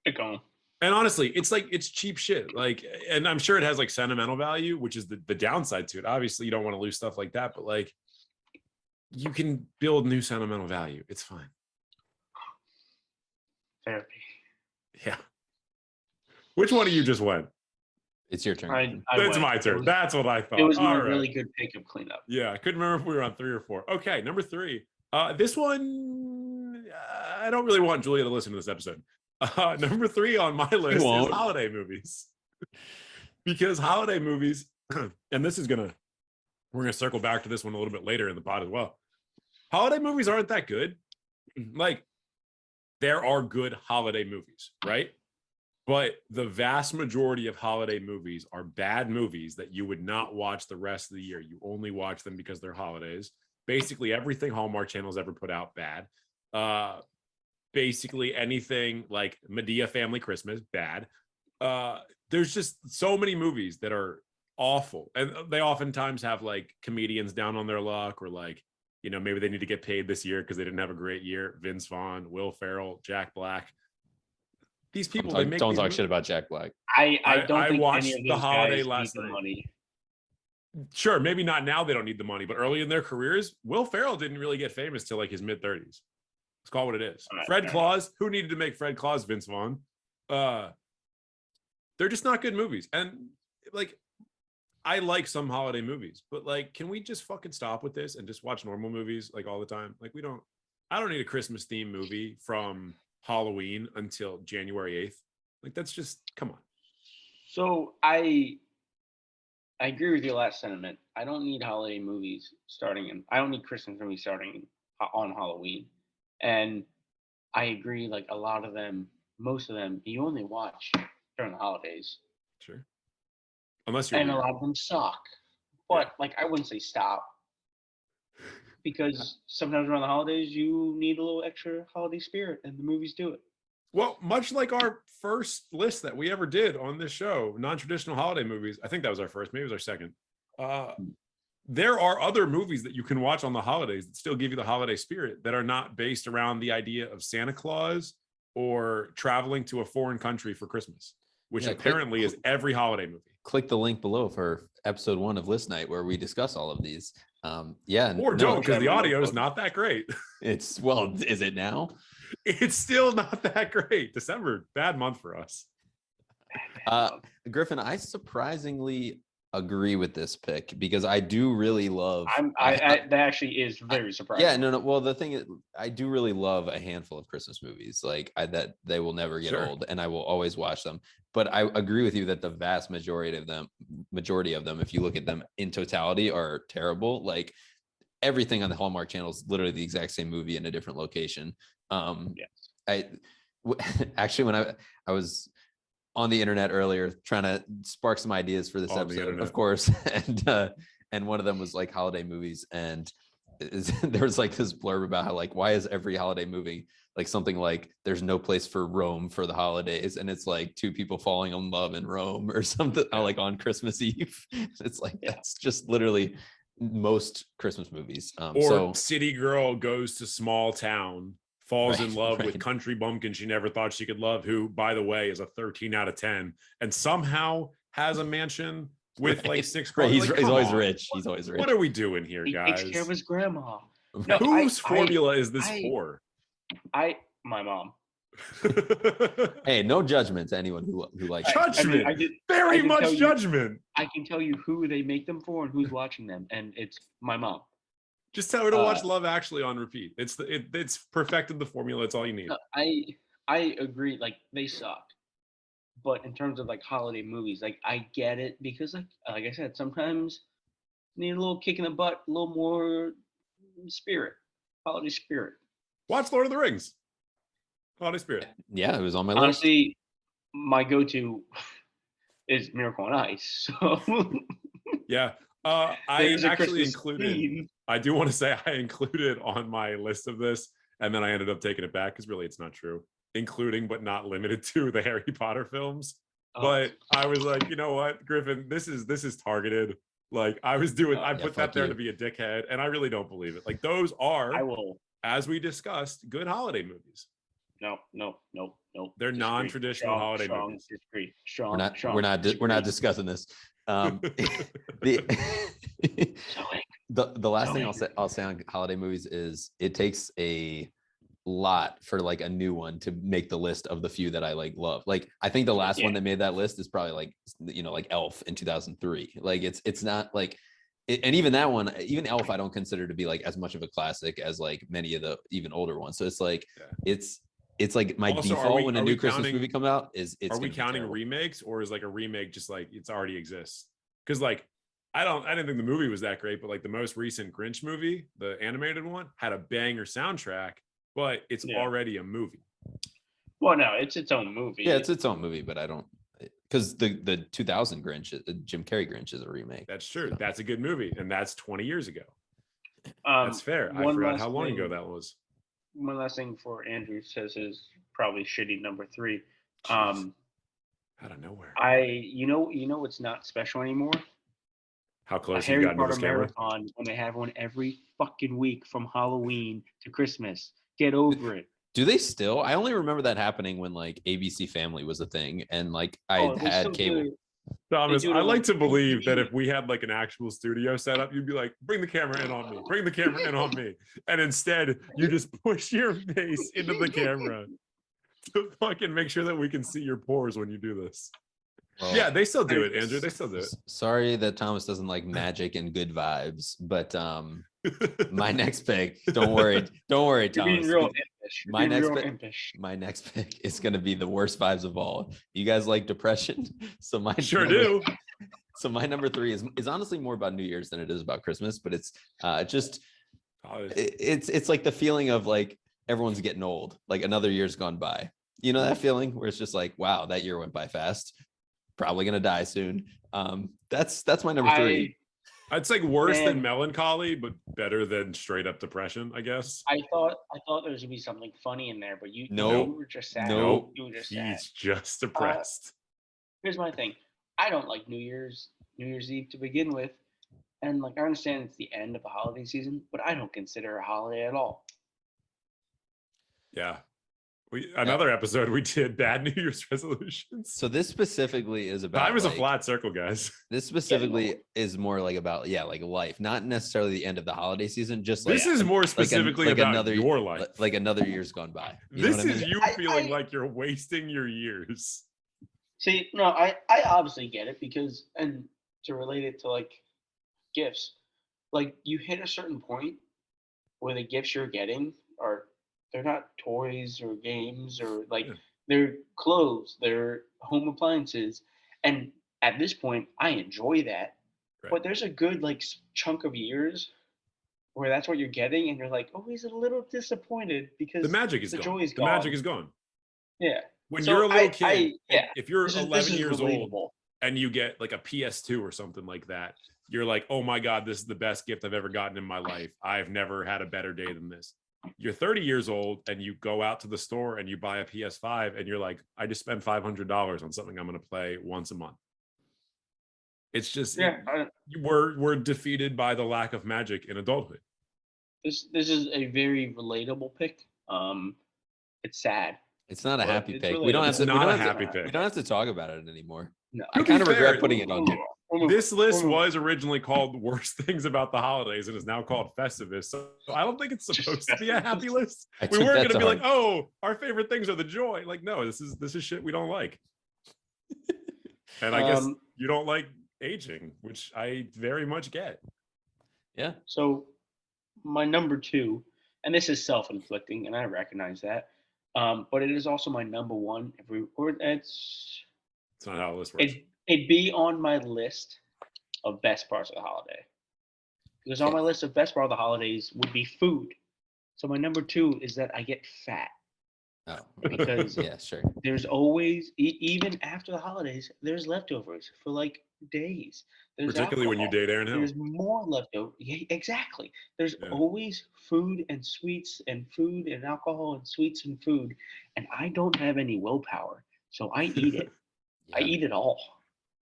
And honestly, it's cheap shit. Like, and I'm sure it has like sentimental value, which is the downside to it. Obviously, you don't want to lose stuff like that, but like you can build new sentimental value. It's fine. Therapy. Yeah. Which one of you just went? It's your turn. It's my turn. That's what I thought. It was my really good pick of cleanup. Yeah, I couldn't remember if we were on 3 or 4. Okay, number 3. This one, I don't really want Julia to listen to this episode. Number 3 on my list is holiday movies. Because holiday movies, and we're gonna circle back to this one a little bit later in the pod as well. Holiday movies aren't that good. Like, there are good holiday movies, right? But the vast majority of holiday movies are bad movies that you would not watch the rest of the year. You only watch them because they're holidays. Basically, everything Hallmark Channel's ever put out, bad. Basically, anything like Medea Family Christmas, bad. There's just so many movies that are awful. And they oftentimes have like comedians down on their luck, or like, maybe they need to get paid this year because they didn't have a great year. Vince Vaughn, Will Ferrell, Jack Black. These people, don't talk shit about Jack Black. I don't think watched any of The those Holiday guys last need the night. money. Sure, maybe not now, they don't need the money, but early in their careers, Will Ferrell didn't really get famous till like his mid-30s. Let's call it what it is. Fred Claus, who needed to make Fred Claus? Vince Vaughn. They're just not good movies. And like, I like some holiday movies, but like, can we just fucking stop with this and just watch normal movies like all the time? Like, I don't need a Christmas themed movie from Halloween until January 8th. Like, that's just, come on. So I agree with your last sentiment. I don't need holiday movies I don't need Christmas movies starting on Halloween. And I agree, like a lot of them, most of them, you only watch during the holidays. Sure. Unless you're and weird. A lot of them suck. But like, I wouldn't say stop, because sometimes around the holidays you need a little extra holiday spirit, and the movies do it. Well, much like our first list that we ever did on this show, non-traditional holiday movies, I think that was our first, maybe it was our second. There are other movies that you can watch on the holidays that still give you the holiday spirit, that are not based around the idea of Santa Claus or traveling to a foreign country for Christmas, which apparently is every holiday movie. Click the link below for episode 1 of List Night, where we discuss all of these. Don't, because the audio is not that great. Is it now? It's still not that great. December, bad month for us. Griffin, I surprisingly agree with this pick, because I do really love. That actually is very surprising. Yeah, no. Well, the thing is, I do really love a handful of Christmas movies, like that they will never get old, and I will always watch them. But I agree with you that the vast majority of them, if you look at them in totality, are terrible. Like, everything on the Hallmark Channel is literally the exact same movie in a different location. Actually, when I was on the internet earlier trying to spark some ideas for this episode, of course, and one of them was like holiday movies, and there was like this blurb about how, like, why is every holiday movie like something like There's No Place for Rome for the holidays, and it's like two people falling in love in Rome or something, like on Christmas Eve. It's like, that's just literally most Christmas movies. Or City Girl goes to small town, falls in love with country bumpkin she never thought she could love, who, by the way, is a 13 out of 10, and somehow has a mansion with like 6 cars. He's always rich. He's always rich. What are we doing here, guys? He takes care of his grandma. No, whose formula is this for? My mom. Hey, no judgment to anyone who likes judgment. Very much judgment. I can tell you who they make them for and who's watching them, and it's my mom. Just tell her to watch Love Actually on repeat. It's perfected the formula. It's all you need. I agree. Like, they suck, but in terms of like holiday movies, like, I get it, because like I said, sometimes you need a little kick in the butt, a little more spirit, holiday spirit. Watch Lord of the Rings. Holiday spirit. Yeah, it was on my list. Honestly, my go-to is Miracle on Ice. So yeah, I actually included. I do want to say I included on my list of this, and then I ended up taking it back because really it's not true. Including but not limited to the Harry Potter films. But I was like, you know what, Griffin, this is targeted. Like, I put that there to be a dickhead, and I really don't believe it. Like, those are, as we discussed, good holiday movies. No. They're non-traditional holiday movies. We're not discussing this. The last thing I'll say on holiday movies is it takes a lot for like a new one to make the list of the few that I like love. Like, I think the last one that made that list is probably like, like Elf in 2003. Like, it's not like and even that one, even Elf, I don't consider to be like as much of a classic as like many of the even older ones. So it's like it's like my default when a new Christmas movie comes out is it's. Are we counting remakes, or is like a remake just like it's already exists? Because like I didn't think the movie was that great, but like the most recent Grinch movie, the animated one, had a banger soundtrack, but it's already a movie. Well, no, it's its own movie. Yeah, it's its own movie, but I don't, because the 2000 Grinch, Jim Carrey Grinch is a remake. That's true. So. That's a good movie, and that's 20 years ago. That's fair. I forgot how long ago that was. One last thing for Andrew says is probably shitty number 3. Jeez. Out of nowhere. You know what's not special anymore? How A close have Harry you gotten to Potter this camera? marathon when they have one every fucking week from Halloween to Christmas. Get over it. Do they still? I only remember that happening when like ABC Family was a thing, and like I They had still cable. do it. Thomas, do it I on, like like, to believe that TV. if we had like an actual studio set up, you'd be like, bring the camera in on me, bring the camera in on me. And instead, you just push your face into the camera to fucking make sure that we can see your pores when you do this. Well, Yeah, they still do it, Andrew. They still do it. Sorry that Thomas doesn't like magic and good vibes, but my next pick, don't worry, You're Thomas. being real impish. My next pick is going to be the worst vibes of all. You guys like depression? So my Sure do. So my number 3 is honestly more about New Year's than it is about Christmas, but it's it's like the feeling of like everyone's getting old, like another year's gone by. You know that feeling where it's just like, wow, that year went by fast. Probably gonna die soon. That's my number 3. It's like worse than melancholy, but better than straight up depression, I guess. I thought there was gonna be something funny in there, but you were just sad. Nope. You were just He's sad. just depressed. Here's my thing. I don't like New Year's Eve to begin with. And like I understand it's the end of the holiday season, but I don't consider a holiday at all. Yeah. Another episode we did bad New Year's resolutions. So this specifically is about time is a flat circle, guys. This specifically is more like about like life, not necessarily the end of the holiday season. Just this is more specifically about your life, like another year's gone by. This is you feeling like you're wasting your years. See, no, I obviously get it because, and to relate it to like gifts, like you hit a certain point where the gifts you're getting are, they're not toys or games or like they're clothes, they're home appliances. And at this point, I enjoy that. Right. But there's a good like chunk of years where that's what you're getting, and you're like always a little disappointed because the magic is the gone. Joy is gone. The magic is gone. Yeah. When you're a little kid, if you're 11 years old and you get like a PS2 or something like that, you're like, oh my God, this is the best gift I've ever gotten in my life. I've never had a better day than this. You're 30 years old and you go out to the store and you buy a PS5 and you're like, I just spent $500 on something I'm going to play once a month. It's just, we're defeated by the lack of magic in adulthood. This is a very relatable pick. It's sad. It's not a happy pick. We don't have to talk about it anymore. No. I kind of regret putting it on here. This list was originally called Worst Things About the Holidays and is now called Festivus. So I don't think it's supposed to be a happy list. We weren't going to be like, oh, our favorite things are the joy. Like, no, this is shit we don't like. And I guess you don't like aging, which I very much get. Yeah. So my number 2, and this is self-inflicting, and I recognize that. But it is also my number 1. It's not how this works. It'd be on my list of best parts of the holiday. Because on my list of best part of the holidays would be food. So my number 2 is that I get fat. Oh, because yeah, sure. There's always, even after the holidays, there's leftovers for like days. There's particularly alcohol. When you date Aaron Hill. There's more leftover. Yeah, exactly. There's always food and sweets and food and alcohol and sweets and food. And I don't have any willpower. So I eat it. I eat it all.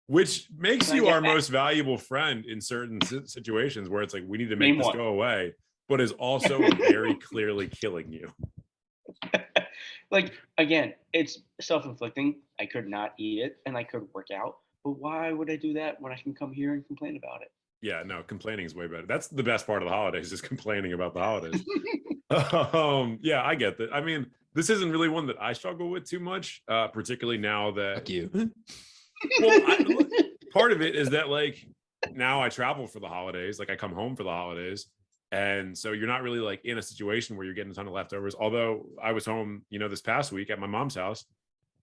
Which makes you our most valuable friend in certain situations where it's like, we need to make this go away, but is also very clearly killing you. Like, again, it's self-inflicting. I could not eat it and I could work out. But why would I do that when I can come here and complain about it? Yeah, no, complaining is way better. That's the best part of the holidays, is complaining about the holidays. Yeah, I get that. I mean, this isn't really one that I struggle with too much, particularly now that... Fuck you. Well, part of it is that like now I travel for the holidays, like I come home for the holidays. And so you're not really like in a situation where you're getting a ton of leftovers. Although I was home, this past week at my mom's house,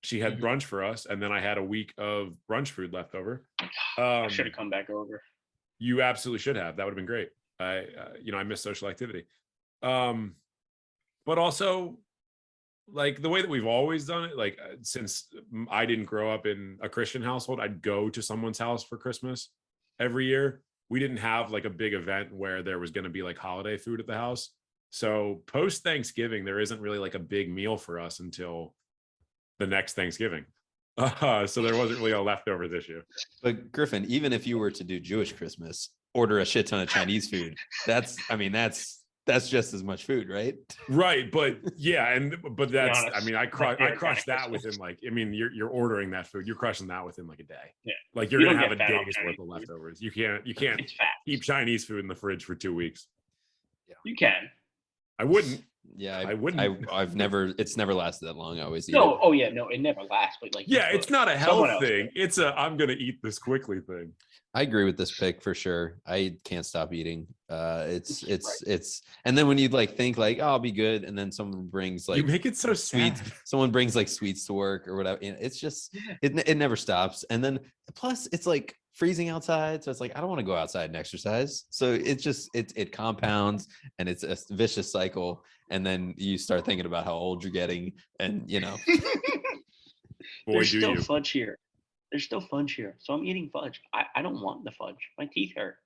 she had brunch for us. And then I had a week of brunch food left over. I should have come back over. You absolutely should have. That would have been great. I miss social activity. But also like the way that we've always done it, like since I didn't grow up in a Christian household, I'd go to someone's house for Christmas every year. We didn't have like a big event where there was going to be like holiday food at the house. So post Thanksgiving, there isn't really like a big meal for us until the next Thanksgiving. So there wasn't really a leftover this year. But Griffin, even if you were to do Jewish Christmas, order a shit ton of Chinese food, that's just as much food, right? Right, but yeah, but that's honest, I mean, I crushed that within like, I mean, you're ordering that food, you're crushing that within like a day. Yeah. Like you're You gonna don't have a get fat on day's Chinese worth of food. leftovers. You can't It's fat. keep Chinese food in the fridge for 2 weeks. You can. I wouldn't. Yeah, I wouldn't. It's never lasted that long. I always eat No, it. oh yeah, no, it never lasts. But like, Yeah, it's not a Someone health else thing. could. It's a I'm gonna eat this quickly thing. I agree with this pick for sure. I can't stop eating. It's Right. and then when you like think like, oh, I'll be good, and then someone brings You like make it so sweets, sad. someone brings like sweets to work or whatever. It's just it never stops. And then plus it's like freezing outside, so it's like I don't want to go outside and exercise. So it compounds and it's a vicious cycle. And then you start thinking about how old you're getting, and Boy, There's do still you. fudge here. There's still fudge here. So I'm eating fudge. I don't want the fudge. My teeth hurt.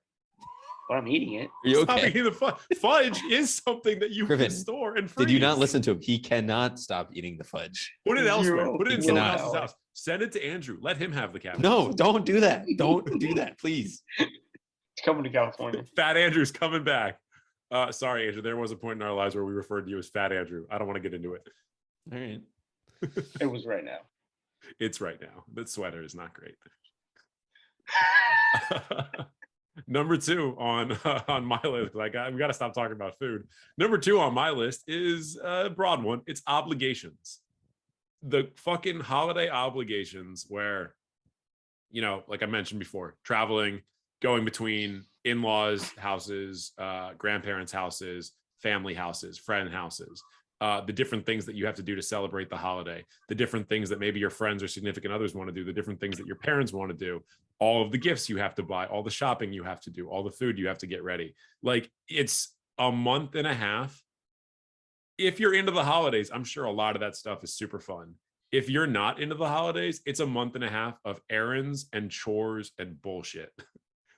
But I'm eating it. Are you Stop okay? eating the fudge is something that you Griffin, can store and freeze. Did you not listen to him? He cannot stop eating the fudge. Put it elsewhere. Put it in He someone cannot. else's house. Send it to Andrew. Let him have the cabinet. No, don't do that. Don't do that, please. It's coming to California. Fat Andrew's coming back. Sorry, Andrew. There was a point in our lives where we referred to you as Fat Andrew. I don't want to get into it. All right. It was right now. It's right now. That sweater is not great. Number 2 on my list, we got to stop talking about food. Number 2 on my list is a broad one. It's obligations. The fucking holiday obligations where, like I mentioned before, traveling, going between in-laws' houses, grandparents' houses, family houses, friend houses, the different things that you have to do to celebrate the holiday, the different things that maybe your friends or significant others want to do, the different things that your parents want to do, all of the gifts you have to buy, all the shopping you have to do, all the food you have to get ready. Like it's a month and a half. If you're into the holidays, I'm sure a lot of that stuff is super fun. If you're not into the holidays, it's a month and a half of errands and chores and bullshit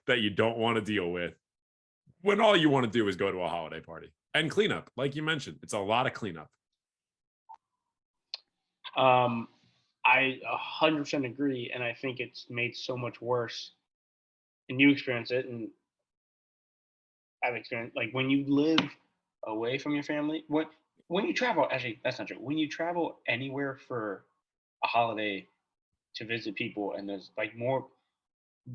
that you don't want to deal with when all you want to do is go to a holiday party and cleanup. Like you mentioned, it's a lot of cleanup. I 100% agree, and I think it's made so much worse. And you experience it, and I've experienced like when you live away from your family. When you travel, actually, that's not true. When you travel anywhere for a holiday to visit people, and there's like more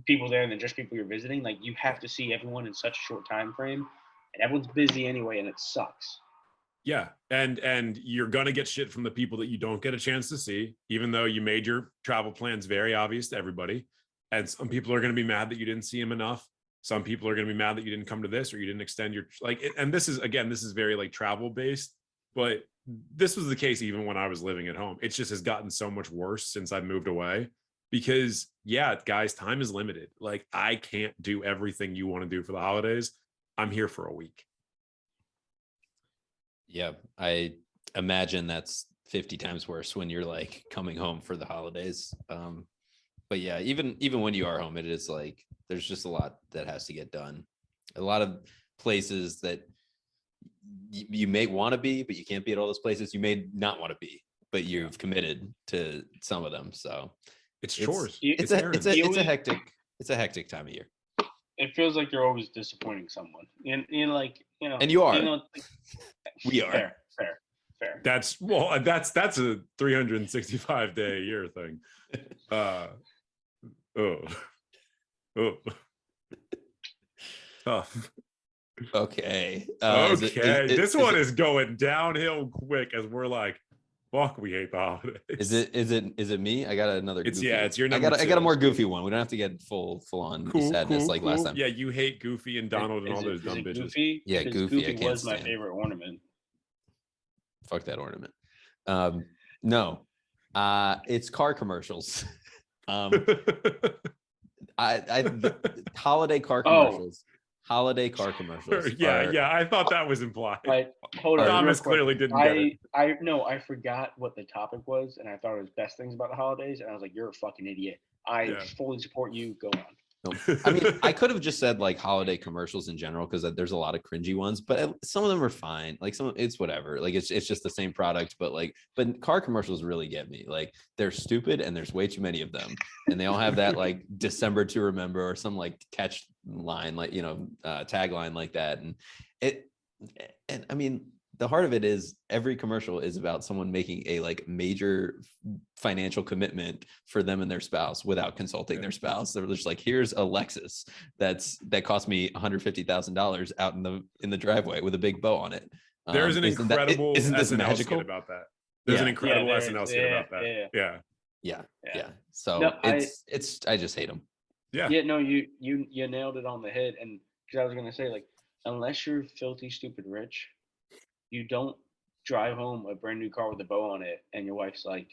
people there than just people you're visiting, like you have to see everyone in such a short time frame, and everyone's busy anyway, and it sucks. Yeah, and you're gonna get shit from the people that you don't get a chance to see, even though you made your travel plans very obvious to everybody. And some people are gonna be mad that you didn't see them enough. Some people are gonna be mad that you didn't come to this or you didn't extend your and this is very like travel based, but this was the case even when I was living at home. It just has gotten so much worse since I've moved away because yeah, guys, time is limited. Like I can't do everything you want to do for the holidays. I'm here for a week. Yeah, I imagine that's 50 times worse when you're like coming home for the holidays. But yeah, even when you are home, it is like there's just a lot that has to get done. A lot of places that you may want to be, but you can't be at all those places. You may not want to be, but you've committed to some of them. So it's chores. It's a hectic time of year. It feels like you're always disappointing someone, and and you are. We are. Fair. That's a 365 day a year thing. Tough. Okay. This one is going downhill quick as we're like, fuck, we hate the holidays. Is it me? I got another. It's your number. I got a more goofy one. We don't have to get full on sadness like last time. Yeah, you hate Goofy and Donald and all those dumb bitches. Goofy? Yeah, Goofy. I can't was my stand. favorite ornament. Fuck that ornament. No, it's car commercials. Holiday car commercials holiday car commercials. Yeah, I thought that was implied. But hold on, Thomas clearly didn't get it. I forgot what the topic was, and I thought it was best things about the holidays, and I was like, "You're a fucking idiot." I fully support you. Go on. I mean, I could have just said like holiday commercials in general because there's a lot of cringy ones, but some of them are fine. Like it's whatever. Like it's just the same product, but car commercials really get me. Like they're stupid and there's way too many of them, and they all have that like December to remember or some like catch line, like tagline like that, and I mean. The heart of it is every commercial is about someone making a like major financial commitment for them and their spouse without consulting their spouse. They're just like, here's a Lexus that cost me $150,000 out in the driveway with a big bow on it. There's an incredible isn't this SNL magical skit about that. There's an incredible SNL skit about that. Yeah. So no, I just hate them. Yeah. No, you nailed it on the head. And because I was gonna say, like, unless you're filthy stupid rich, you don't drive home a brand new car with a bow on it, and your wife's like,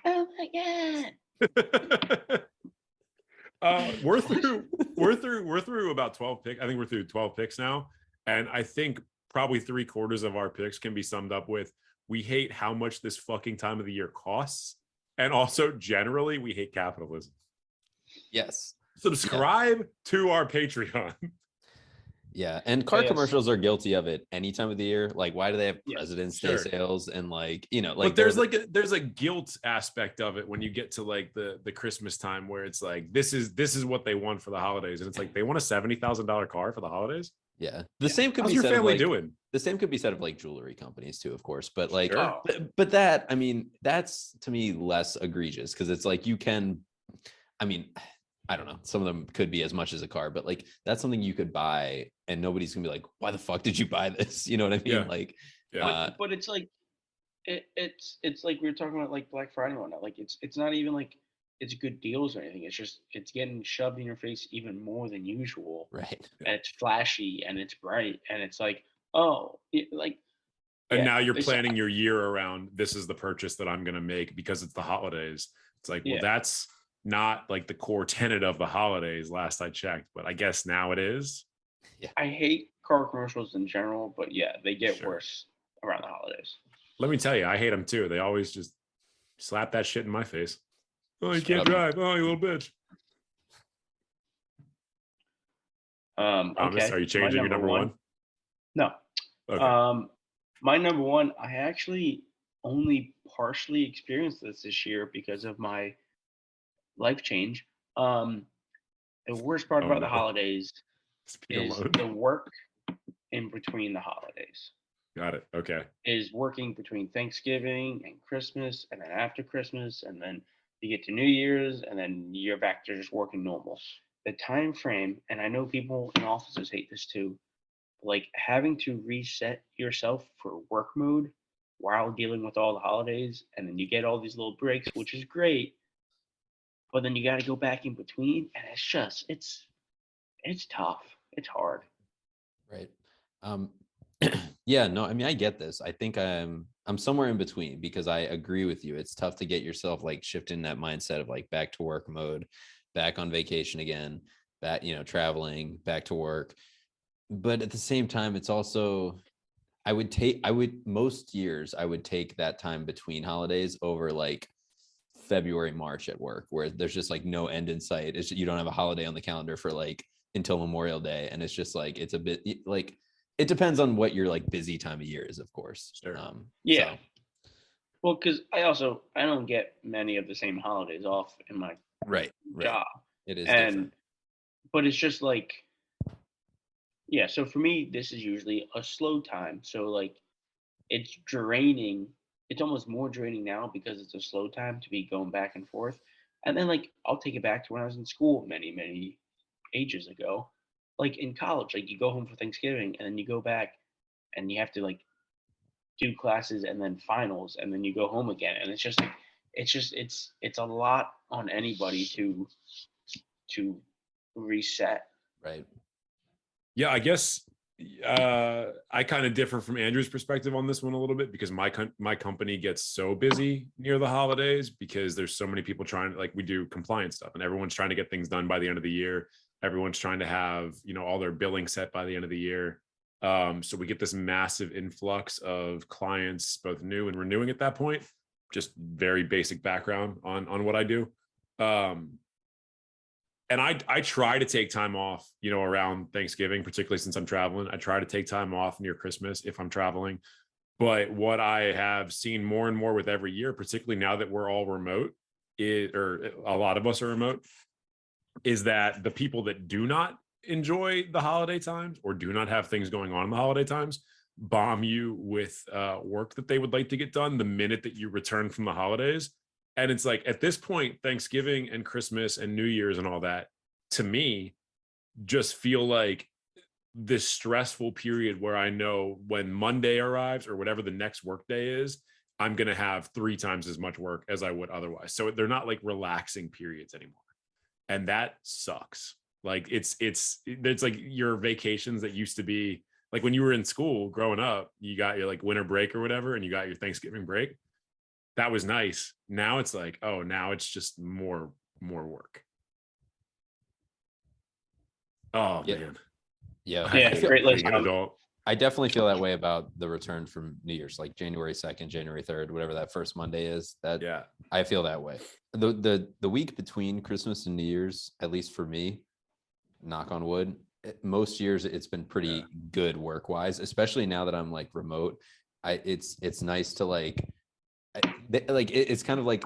"Oh my god!" We're through about 12 picks. I think we're through 12 picks now, and I think probably 3/4 of our picks can be summed up with: we hate how much this fucking time of the year costs, and also generally we hate capitalism. Yes. Subscribe to our Patreon. Yeah, and car commercials are guilty of it any time of the year. Like, why do they have President's Day sales and but there's a guilt aspect of it when you get to like the Christmas time where it's like this is what they want for the holidays, and it's like they want a $70,000 car for the holidays. Yeah, the same could be your said family of, like, doing. The same could be said of like jewelry companies too, of course. But like, but that, I mean, that's to me less egregious because it's like you can, I mean. I don't know. Some of them could be as much as a car, but like that's something you could buy and nobody's gonna be like, why the fuck did you buy this? You know what I mean? Yeah. Like, but it's like, it's like we were talking about like Black Friday and whatnot. Like it's not even like it's good deals or anything. It's just, it's getting shoved in your face even more than usual. Right. And it's flashy and it's bright. And it's like, oh, and now you're planning your year around, this is the purchase that I'm going to make because it's the holidays. It's like, well, that's not like the core tenet of the holidays last I checked, but I guess now it is. Yeah. I hate car commercials in general, but yeah, they get worse around the holidays. Let me tell you, I hate them too. They always just slap that shit in my face. Oh, you can't drive. Oh, you little bitch. Thomas, are you changing your number one? No. Okay. My number one, I actually only partially experienced this year because of my life change. The worst part about the holidays is the work in between the holidays. Got it. Okay. Is working between Thanksgiving and Christmas, and then after Christmas, and then you get to New Year's, and then you're back to just working normal. The time frame, and I know people in offices hate this too, like having to reset yourself for work mode while dealing with all the holidays, and then you get all these little breaks, which is great. But then you got to go back in between, and it's just it's tough. It's hard. Right. Yeah. No. I mean, I get this. I think I'm somewhere in between because I agree with you. It's tough to get yourself like shifting that mindset of like back to work mode, back on vacation again, back traveling, back to work. But at the same time, it's also most years I would take that time between holidays over like February, March at work, where there's just like no end in sight. It's you don't have a holiday on the calendar for like until Memorial Day, and it's just like it's a bit like it depends on what your like busy time of year is, of course. Sure. So. Well, because I don't get many of the same holidays off in my job. It is different. But it's just like, so for me, this is usually a slow time. So like, it's draining. It's almost more draining now because it's a slow time to be going back and forth. And then like, I'll take it back to when I was in school many, many ages ago. Like in college, like you go home for Thanksgiving and then you go back and you have to like do classes and then finals and then you go home again. And it's just like, it's a lot on anybody to reset. Right. Yeah, I guess I kind of differ from Andrew's perspective on this one a little bit because my company gets so busy near the holidays because there's so many people trying to, like, we do compliance stuff and everyone's trying to get things done by the end of the year. Everyone's trying to have, all their billing set by the end of the year. So we get this massive influx of clients, both new and renewing at that point. Just very basic background on what I do. And I try to take time off, around Thanksgiving, particularly since I'm traveling. I try to take time off near Christmas if I'm traveling. But what I have seen more and more with every year, particularly now that we're all remote, or a lot of us are remote, is that the people that do not enjoy the holiday times or do not have things going on in the holiday times bomb you with work that they would like to get done the minute that you return from the holidays. And it's like, at this point, Thanksgiving and Christmas and New Year's and all that, to me, just feel like this stressful period where I know when Monday arrives or whatever the next work day is, I'm going to have 3 times as much work as I would otherwise. So they're not like relaxing periods anymore. And that sucks. Like it's like your vacations that used to be like when you were in school growing up, you got your like winter break or whatever, and you got your Thanksgiving break. That was nice. Now it's like, oh, now it's just more work. Oh man. Yeah. Great list. I definitely feel that way about the return from New Year's, like January 2nd, January 3rd, whatever that first Monday is. I feel that way. The week between Christmas and New Year's, at least for me, knock on wood, most years it's been pretty good work wise, especially now that I'm like remote. It's nice to it's kind of like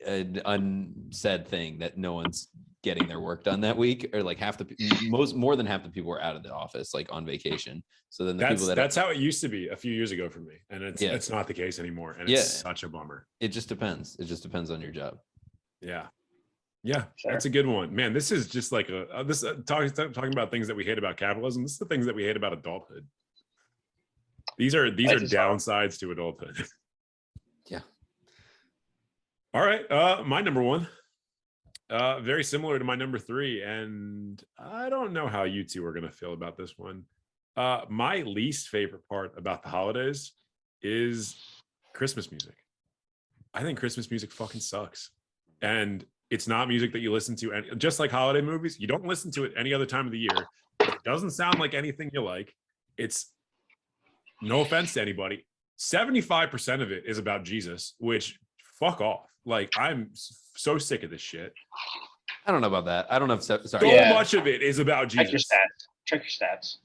an unsaid thing that no one's getting their work done that week, or like more than half the people are out of the office, like on vacation. So then that's how it used to be a few years ago for me, and it's not the case anymore, and it's such a bummer. It just depends on your job. Yeah, sure. That's a good one, man. This is just like talking about things that we hate about capitalism. This is the things that we hate about adulthood. These are downsides to adulthood. Yeah. All right, my number 1, very similar to my number 3, and I don't know how you two are going to feel about this one. My least favorite part about the holidays is Christmas music. I think Christmas music fucking sucks, and it's not music that you listen to, and just like holiday movies, you don't listen to it any other time of the year. It doesn't sound like anything you like. It's, no offense to anybody, 75% of it is about Jesus, which fuck off. Like, I'm so sick of this shit. I don't know about that. I don't know. Sorry. So much of it is about Jesus. Check your stats.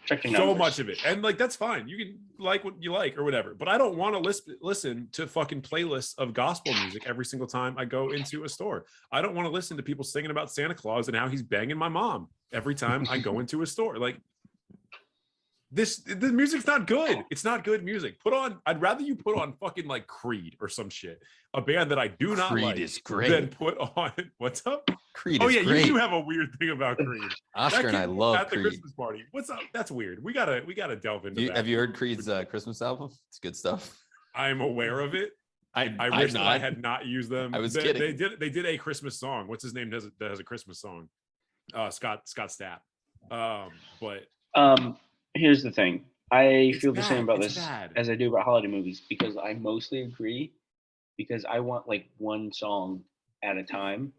Check your numbers. So much of it. And like, that's fine. You can like what you like or whatever. But I don't want to listen to fucking playlists of gospel music every single time I go into a store. I don't want to listen to people singing about Santa Claus and how he's banging my mom every time I go into a store. Like, the music's not good. It's not good music. I'd rather you put on fucking like Creed or some shit, a band that I do not like. Creed is great. Than put on what's up? Creed is great. You do have a weird thing about Creed. Oscar and I love at Creed. The Christmas party. What's up? That's weird. We gotta delve into that. Have you heard Creed's Christmas album? It's good stuff. I'm aware of it. I wish that I had not used them. I was kidding. They did a Christmas song. What's his name that has a Christmas song? Scott Stapp. Here's the thing. I feel the same about this as I do about holiday movies, because I mostly agree, because I want like one song at a time.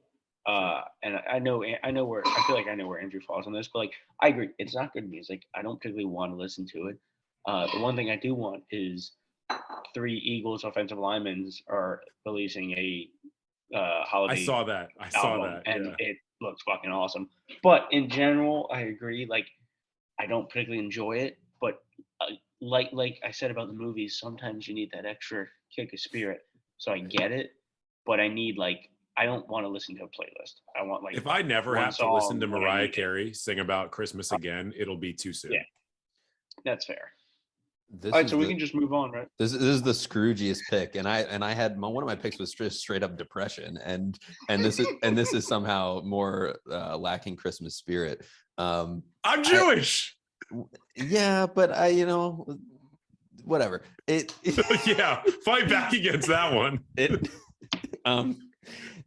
And I know where I feel like I know where Andrew falls on this, but like, I agree, it's not good music. I don't particularly want to listen to it. The one thing I do want is 3 Eagles offensive linemen are releasing a holiday. I saw that, and it looks fucking awesome. But in general, I agree. Like, I don't particularly enjoy it, but like I said about the movies, sometimes you need that extra kick of spirit. So I get it, but I don't want to listen to a playlist. I want like, if I never have to listen to Mariah Carey sing about Christmas again, it'll be too soon. Yeah, that's fair. All right, so we can just move on, right? This is the Scroogiest pick, and I had one of my picks was just straight up depression, and this is somehow more lacking Christmas spirit. I'm Jewish. Yeah, but whatever. Yeah, fight back against that one.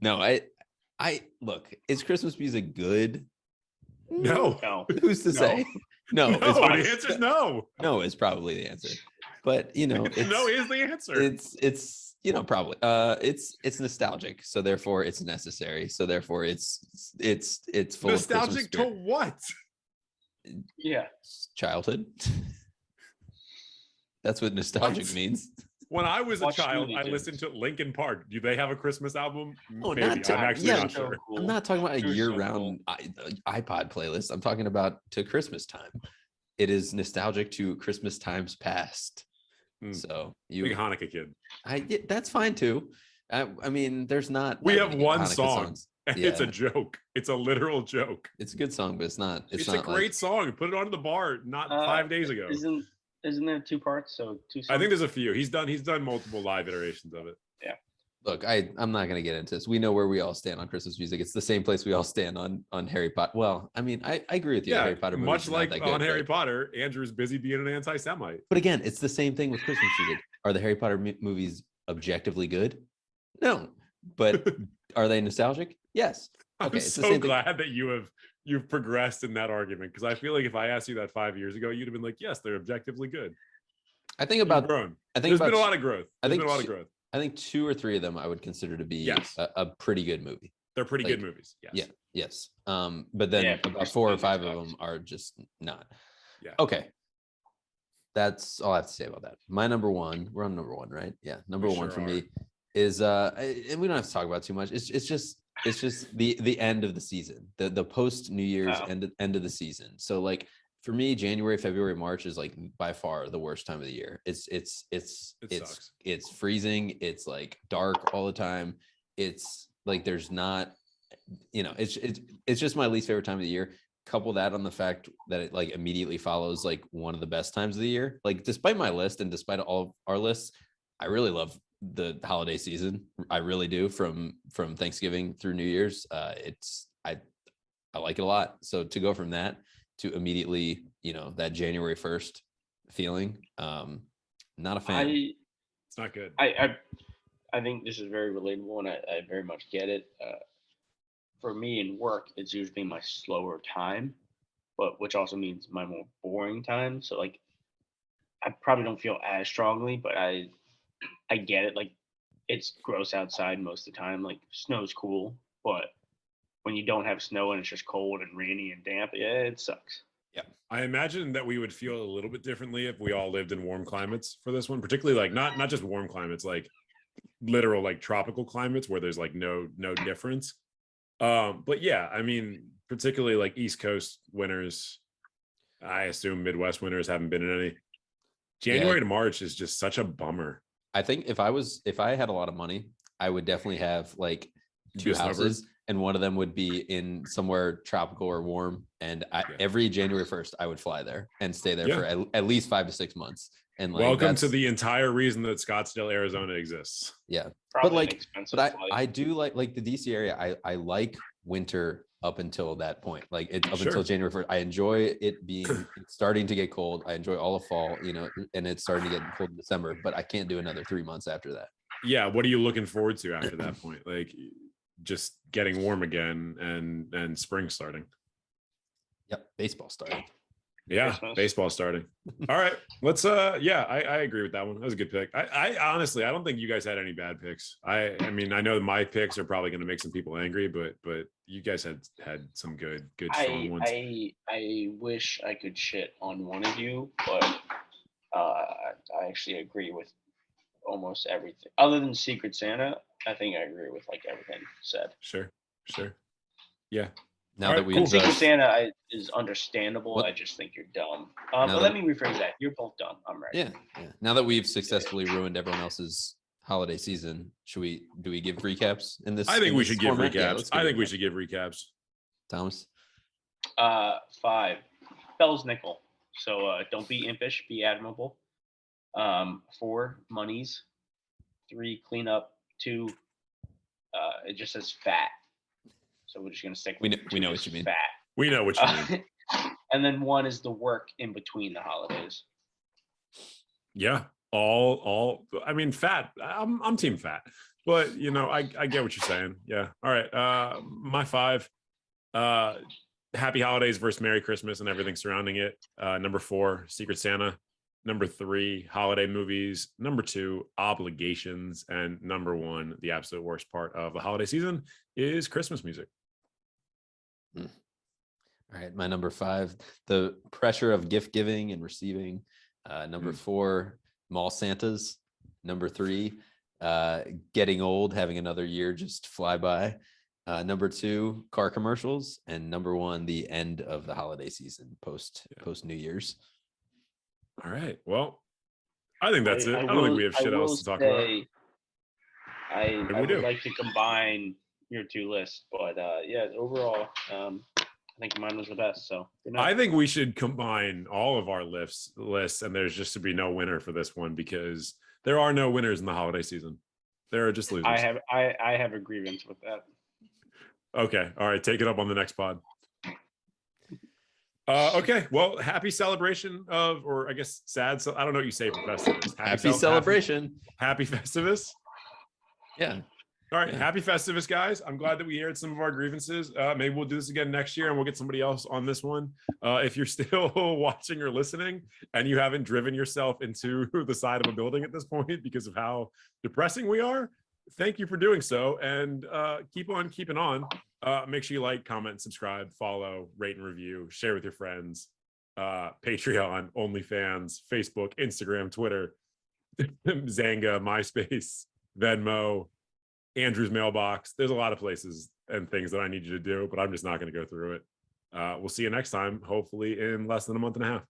No, I look. Is Christmas music good? No. Who's to say? No, the answer's no. No is probably the answer. But no is the answer. It's Probably. It's nostalgic, so therefore it's necessary. So therefore it's full Nostalgic of Christmas to spirit. what? Yeah. Childhood. That's what nostalgic What? means. When I was a Watch child, Looney I Tunes. listened to Linkin Park. Do they have a Christmas album? Oh, Maybe. not I'm actually not so sure. cool. I'm not talking about a They're so year-round iPod playlist. I'm talking about to Christmas time. It is nostalgic to Christmas times past. So Big Hanukkah kid. that's fine too. I mean, there's not. We that have many one Hanukkah song. songs. It's a joke. It's a literal joke. It's a good song, but it's not. It's not a great song. Put it on the bar not 5 days ago. Isn't there 2 parts? So 2 songs? I think there's a few. He's done multiple live iterations of it. Yeah. Look, I'm not going to get into this. We know where we all stand on Christmas music. It's the same place we all stand on Harry Potter. Well, I mean, I agree with you. Yeah, Harry Potter movies much are not like that on good, Harry Potter, Andrew's busy being an anti-Semite. But again, it's the same thing with Christmas music. Are the Harry Potter movies objectively good? No. But are they nostalgic? Yes. Okay. I'm so glad that you've progressed in that argument, because I feel like if I asked you that 5 years ago, you'd have been like, yes, they're objectively good. I think about grown. There's been a lot of growth. I think 2 or 3 of them I would consider to be a pretty good movie. They're pretty good movies. Yes. Yeah. Yes. But then about 4 or 5 of them are just not. Yeah. Okay. That's all I have to say about that. My number one, we're on number one, right? Yeah. Number one for me is and we don't have to talk about too much. It's just the end of the season, the post New Year's end of the season. So like for me, January, February, March is like by far the worst time of the year. It's freezing. It's like dark all the time. It's like there's not, it's just my least favorite time of the year. Couple that on the fact that it like immediately follows like one of the best times of the year. Like despite my list and despite all of our lists, I really love the holiday season. I really do. From Thanksgiving through New Year's, I like it a lot. So to go from that to immediately, that January 1st feeling, not a fan. It's not good. I think this is very relatable, and I very much get it. For me in work, it's usually my slower time, but which also means my more boring time. So like, I probably don't feel as strongly, but I get it. Like, it's gross outside most of the time. Like, snow's cool, but when you don't have snow and it's just cold and rainy and damp, yeah, it sucks. Yeah, I imagine that we would feel a little bit differently if we all lived in warm climates for this one, particularly like not just warm climates, like literal like tropical climates where there's like no difference. But yeah, I mean, particularly like East Coast winters, I assume Midwest winters haven't been in any. January to March is just such a bummer. I think if I had a lot of money, I would definitely have like 2 houses, and one of them would be in somewhere tropical or warm. And every January 1st, I would fly there and stay there for at least 5 to 6 months. And like, welcome to the entire reason that Scottsdale, Arizona exists. Yeah. Probably but I do like the DC area. I like winter up until that point. Like until January 1st. I enjoy it being it's starting to get cold. I enjoy all of fall, and it's starting to get cold in December, but I can't do another 3 months after that. Yeah. What are you looking forward to after that point? Like just getting warm again and spring starting. Yep. Baseball starting. Yeah, Christmas. Baseball starting. All right, let's. I agree with that one. That was a good pick. I honestly, I don't think you guys had any bad picks. I mean, I know my picks are probably going to make some people angry, but you guys had some good strong ones. I wish I could shit on one of you, but I actually agree with almost everything other than Secret Santa. I think I agree with like everything said. Sure. Yeah. Now that we Secret Santa is understandable. What? I just think you're dumb. But let me rephrase that. You're both dumb. I'm right. Yeah. Now that we've successfully ruined everyone else's holiday season, do we give recaps in this? I think we should give format? recaps. I think we should give recaps. Thomas. 5, Bell's nickel. So don't be impish, be admirable. 4, monies. 3, clean up. 2, it just says fat. So we're just gonna stick with we know what you mean. Fat. We know what you mean. And then 1 is the work in between the holidays. Yeah. All I mean, fat. I'm team fat. But I get what you're saying. Yeah. All right. My 5. Happy holidays versus Merry Christmas and everything surrounding it. Number 4, Secret Santa. Number 3, holiday movies. Number 2, obligations. And number 1, the absolute worst part of the holiday season is Christmas music. All right, my number 5, the pressure of gift giving and receiving. Number 4, mall Santas. Number 3, getting old, having another year just fly by. Number 2, car commercials, and number 1, the end of the holiday season post New Year's. All right. Well, I think that's it. I don't think we have shit else to talk about. I would like to combine your 2 lists, but yeah, overall, I think mine was the best. So I think we should combine all of our lists, and there's just to be no winner for this one because there are no winners in the holiday season. There are just losers. I have a grievance with that. Okay. All right. Take it up on the next pod. Okay. Well, happy celebration of, or I guess sad. So I don't know what you say for Festivus. Happy celebration. Happy Festivus. Yeah. All right. Yeah. Happy Festivus, guys. I'm glad that we aired some of our grievances. Maybe we'll do this again next year and we'll get somebody else on this one. If you're still watching or listening and you haven't driven yourself into the side of a building at this point because of how depressing we are, thank you for doing so. And keep on keeping on. Make sure you like, comment, subscribe, follow, rate and review, share with your friends. Patreon, OnlyFans, Facebook, Instagram, Twitter, Zanga, MySpace, Venmo, Andrew's mailbox. There's a lot of places and things that I need you to do, but I'm just not going to go through it. We'll see you next time, hopefully in less than a month and a half.